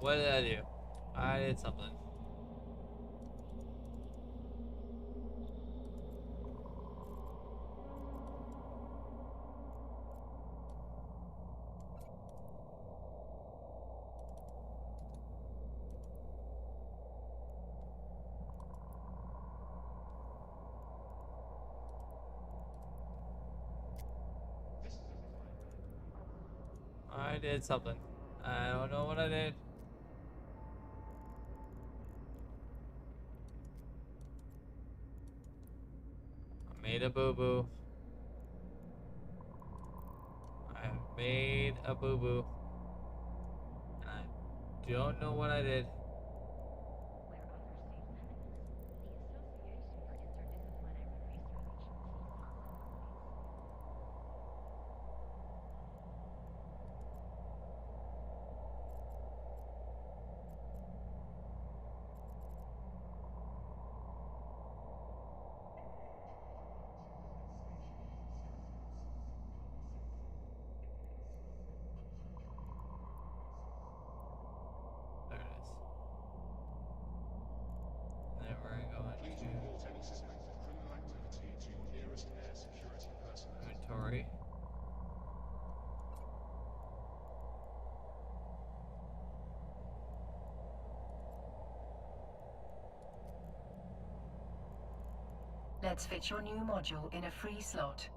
S1: What did I do? I did something. I did something. I don't know what I did. I made a boo-boo. I made a boo-boo. And I don't know what I did.
S5: Where others see limits, the Association for Interdisciplinary Research sees possibilities.
S1: There it is. Then we're going
S6: Please
S1: to
S6: report any suspected criminal activity to your nearest air security personnel.
S1: inventory.
S4: Let's fit your new module in a free slot.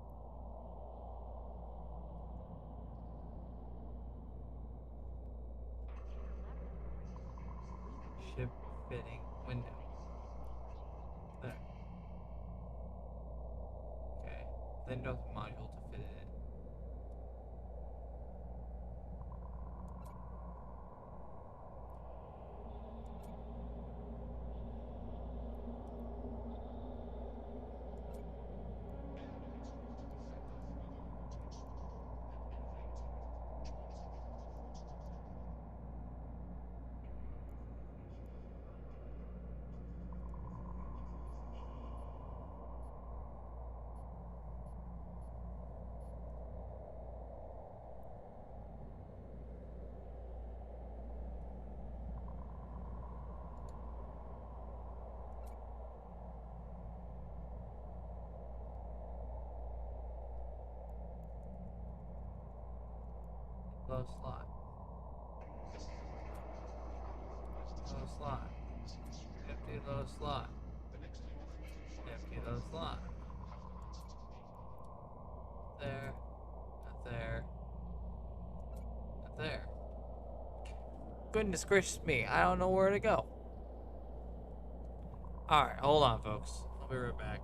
S1: Ship fitting window. There. Okay. Then there's a module to fit it in. Low slot. Low slot. Empty low slot. Empty low slot. There. Not there. Not there. Goodness gracious me, I don't know where to go. Alright, hold on folks. I'll be right back.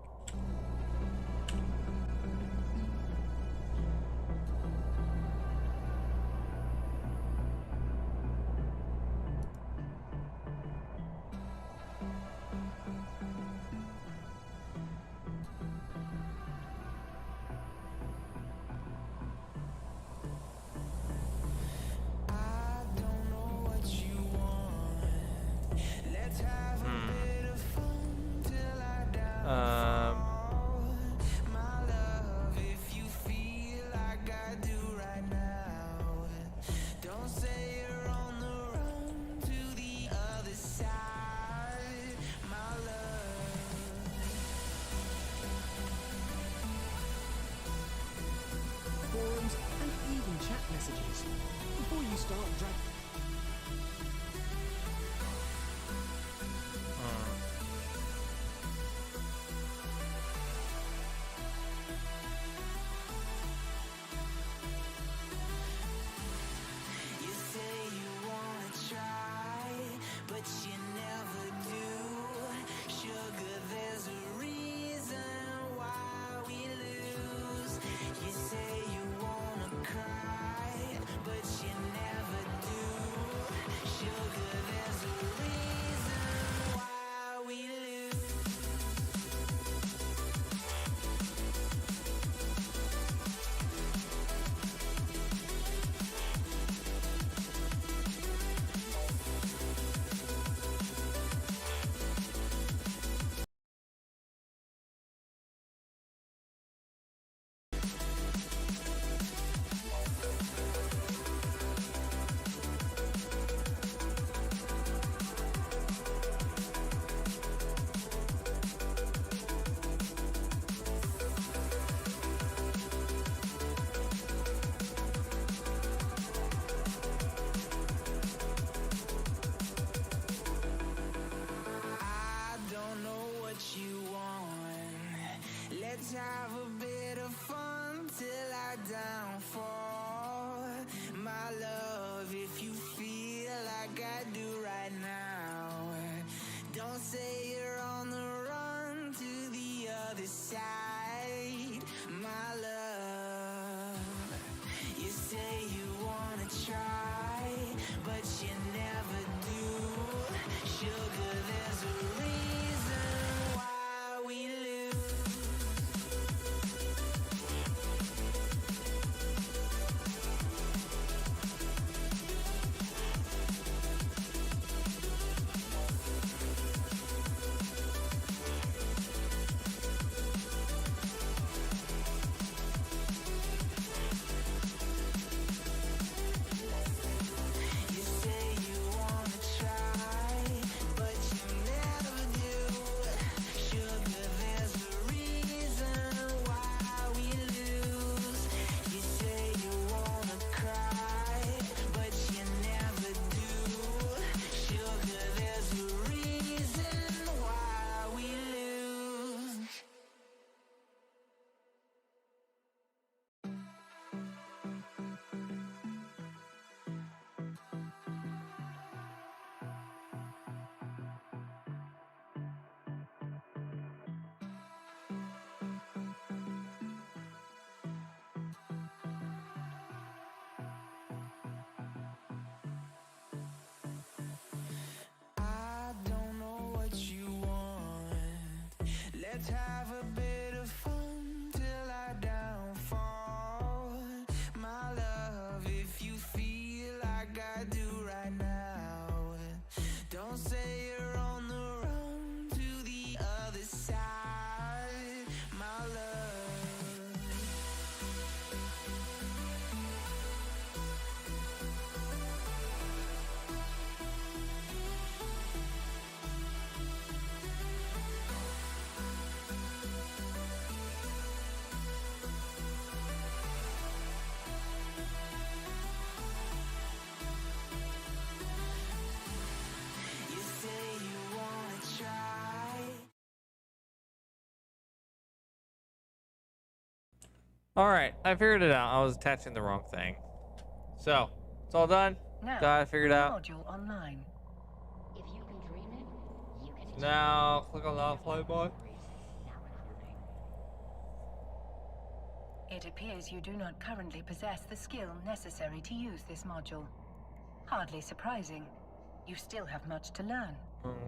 S7: Forums, and even chat messages. Before you start
S8: You say you wanna try, but you never do. Sugar, there's a reason why we lose. You say you wanna cry, but you never do. Sugar, there's a reason why we lose. I don't know what you want. Let's have a bit of fun till I downfall. My my love, if you feel like I do right now, don't say you're on the run to the other side, my love. You say you wanna try, but you never do. Sugar, there's a reason why we lose. You say you wanna try, but you never do. Sugar, there's a reason why we lose. You say you wanna cry, but you never do. Sugar, there's a reason why we lose. I don't know what you want. Let's have a bit of fun till I downfall. My love, if you feel like I do right now, don't say you're on the run to the other side, my love. You say you wanna try.
S1: Alright, I figured it out. I was attaching the wrong thing. So, it's all done.
S4: Now,
S1: Got it figured
S4: put the
S1: out.
S4: module online.
S5: If you can dream it, you can achieve
S1: Now, click on the offline button.
S5: now recruiting.
S4: It appears you do not currently possess the skill necessary to use this module. Hardly surprising. You still have much to learn.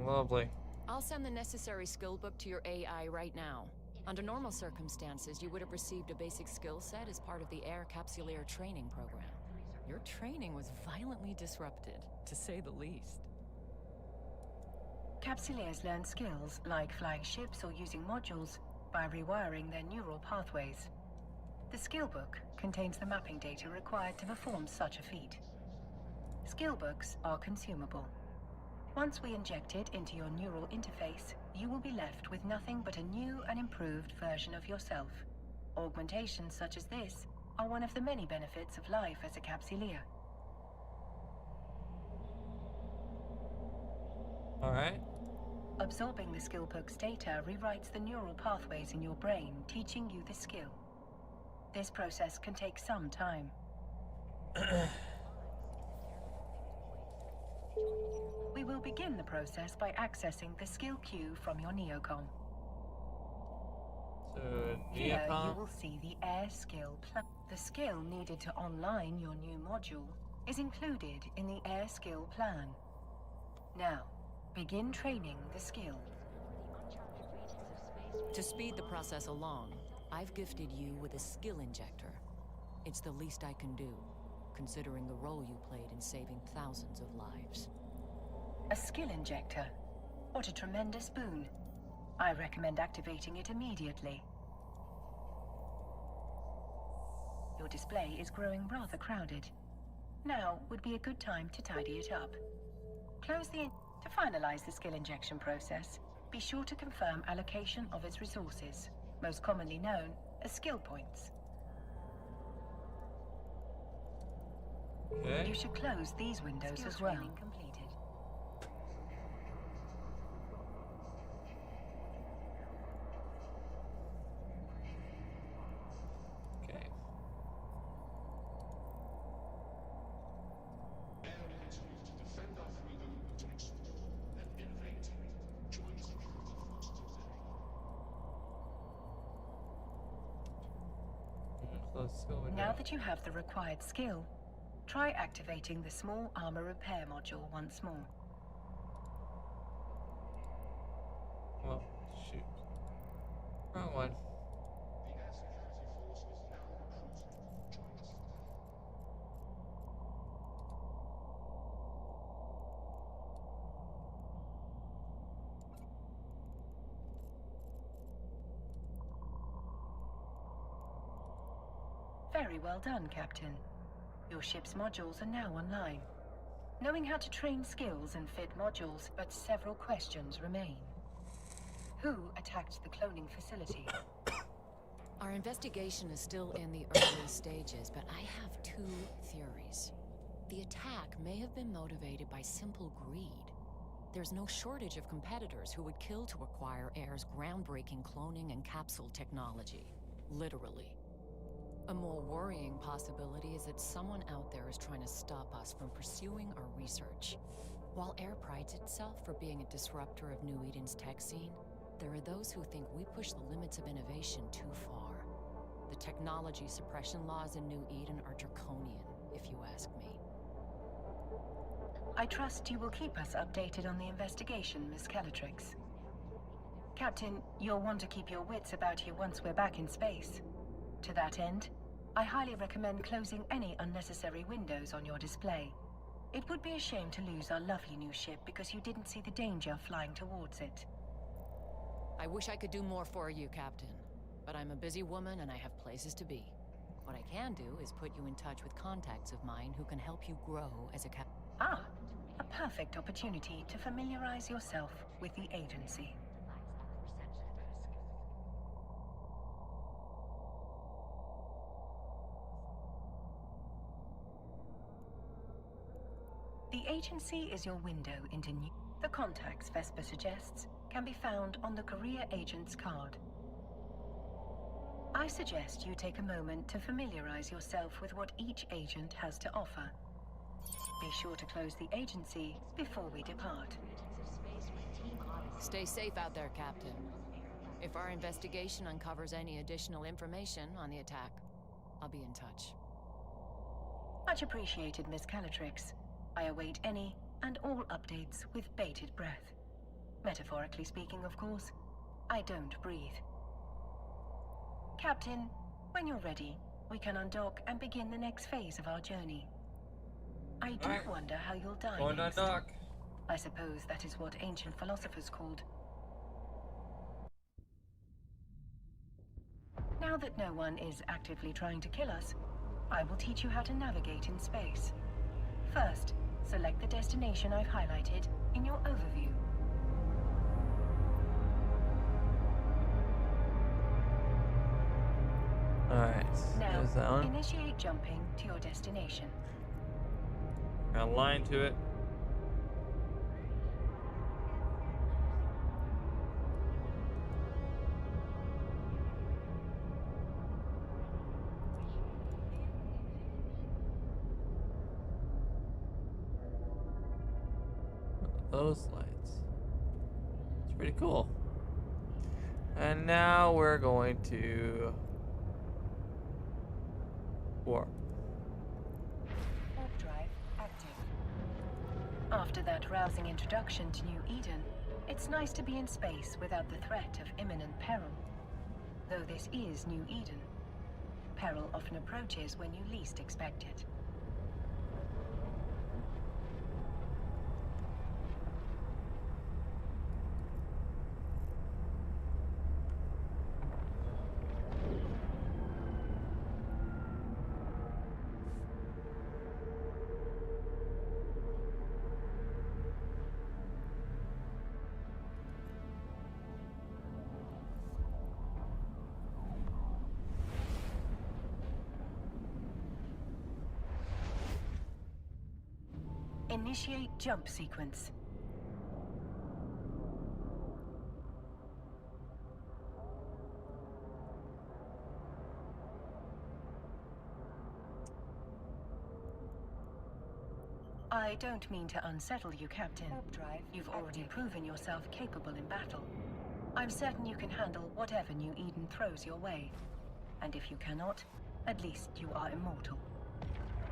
S1: Lovely.
S2: I'll send the necessary skill book to your AI right now. Under normal circumstances, you would have received a basic skill set as part of the Air Capsuleer training program. Your training was violently disrupted, to say the least.
S4: Capsuleers learn skills like flying ships or using modules by rewiring their neural pathways. The skill book contains the mapping data required to perform such a feat. Skill books are consumable. Once we inject it into your neural interface, you will be left with nothing but a new and improved version of yourself. Augmentations such as this are one of the many benefits of life as a capsuleer.
S1: Alright.
S4: Absorbing the skill book's data rewrites the neural pathways in your brain, teaching you the skill. This process can take some time. We will begin the process by accessing the skill queue from your neocom.
S1: So,
S4: Here you
S1: Neocom.
S4: will see the air skill plan. The skill needed to online your new module is included in the air skill plan. Now, begin training the skill.
S2: To speed the process along, I've gifted you with a skill injector. It's the least I can do, considering the role you played in saving thousands of lives.
S4: A skill injector. What a tremendous boon. I recommend activating it immediately. Your display is growing rather crowded. Now would be a good time to tidy it up. Close the... To finalize the skill injection process, be sure to confirm allocation of its resources, most commonly known as skill points.
S1: Okay.
S4: You should close these windows as well. Completed.
S1: Okay. let's go with
S4: Now
S1: that.
S4: that you have the required skill, try activating the small armor repair module once more.
S1: Well, shoot. Wrong one.
S6: The air security force is now recruiting. Join us today.
S4: Very well done, Captain. Your ship's modules are now online. Knowing how to train skills and fit modules, but several questions remain. Who attacked the cloning facility?
S2: Our investigation is still in the early stages, but I have two theories. The attack may have been motivated by simple greed. There's no shortage of competitors who would kill to acquire AIR's groundbreaking cloning and capsule technology. Literally. A more worrying possibility is that someone out there is trying to stop us from pursuing our research. While AIR prides itself for being a disruptor of New Eden's tech scene, there are those who think we push the limits of innovation too far. The technology suppression laws in New Eden are draconian, if you ask me.
S4: I trust you will keep us updated on the investigation, Miss Calatrix. Captain, you'll want to keep your wits about you once we're back in space. To that end, I highly recommend closing any unnecessary windows on your display. It would be a shame to lose our lovely new ship because you didn't see the danger flying towards it.
S2: I wish I could do more for you, Captain. But I'm a busy woman and I have places to be. What I can do is put you in touch with contacts of mine who can help you grow as a
S4: Ah, a perfect opportunity to familiarize yourself with the agency. The agency is your window into new... The contacts Vesper suggests can be found on the career agent's card. I suggest you take a moment to familiarize yourself with what each agent has to offer. Be sure to close the agency before we depart.
S2: Stay safe out there, Captain. If our investigation uncovers any additional information on the attack, I'll be in touch.
S4: Much appreciated, Miss Calatrix. I await any and all updates with bated breath. Metaphorically speaking, of course. I don't breathe. Captain, when you're ready, we can undock and begin the next phase of our journey. I do
S1: Alright.
S4: wonder how you'll die
S1: Going on
S4: next.
S1: dock.
S4: I suppose that is what ancient philosophers called. Now that no one is actively trying to kill us, I will teach you how to navigate in space. First, select the destination I've highlighted in your overview.
S1: Alright,
S4: Now,
S1: there's that one.
S4: initiate jumping to your destination.
S1: Got a line to it. Those lights. It's pretty cool. And now we're going to warp.
S4: Warp drive active. After that rousing introduction to New Eden, it's nice to be in space without the threat of imminent peril. Though this is New Eden, peril often approaches when you least expect it. Initiate jump sequence. I don't mean to unsettle you, Captain. You've already proven yourself capable in battle. I'm certain you can handle whatever New Eden throws your way. And if you cannot, At least you are immortal.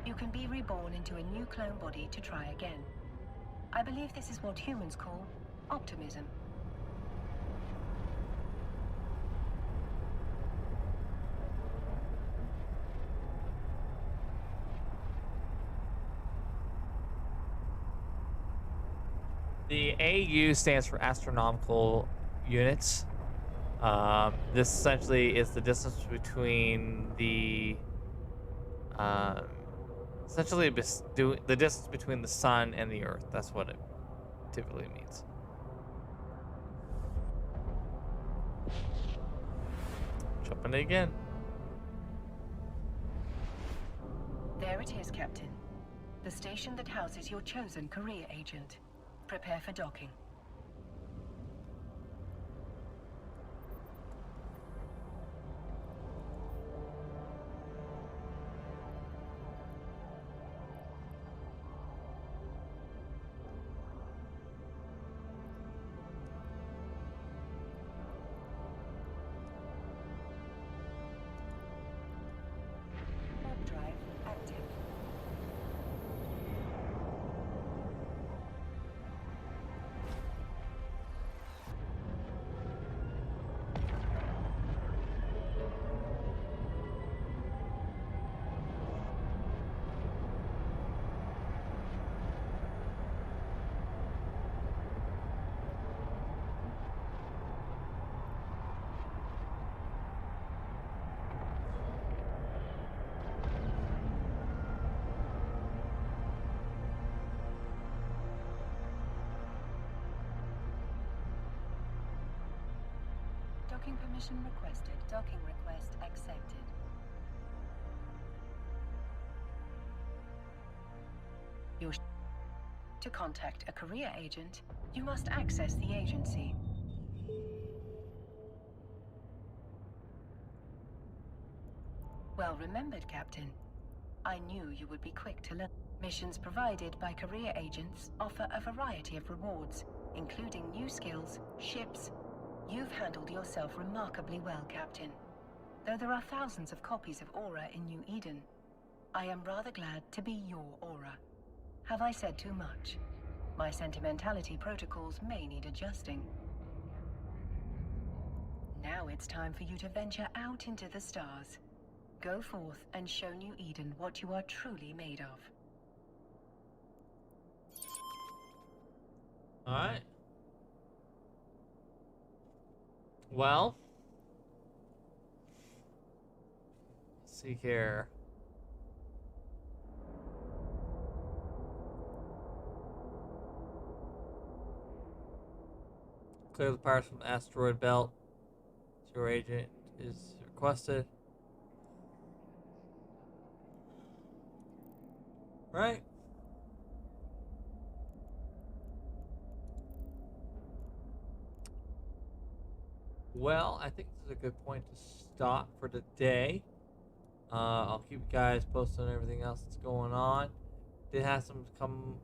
S4: You can be reborn into a new clone body to try again. I believe this is what humans call optimism.
S1: The AU stands for astronomical units. This essentially is the distance between the the distance between the sun and the earth. That's what it typically means. Jumping again.
S4: There it is, Captain. The station that houses your chosen career agent. Prepare for docking. Warp drive active. Docking permission requested. Docking request accepted. To contact a career agent, you must access the agency. Well remembered, Captain. I knew you would be quick to learn. Missions provided by career agents offer a variety of rewards, including new skills, ships. You've handled yourself remarkably well, Captain. Though there are thousands of copies of Aura in New Eden, I am rather glad to be your Aura. Have I said too much? My sentimentality protocols may need adjusting. Now it's time for you to venture out into the stars. Go forth and show New Eden what you are truly made of.
S1: Alright. Well, let's see here. Clear the pirates from the asteroid belt. Your agent is requested. Right. Well, I think this is a good point to stop for today. I'll keep you guys posted on everything else that's going on. Did have some couple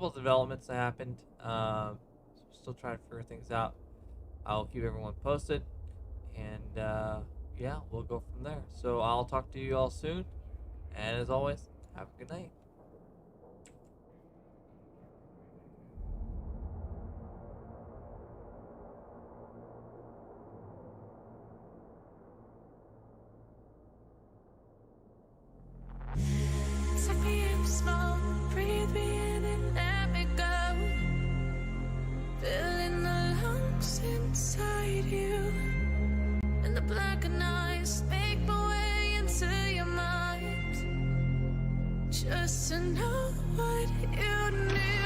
S1: of developments that happened. Still trying to figure things out. I'll keep everyone posted, and yeah, we'll go from there. So I'll talk to you all soon, and as always, have a good night.
S9: Set me up small, breathe me in and let me go. Filling the lungs inside you, and the blackened eyes make my way into your mind. Just to know what you need.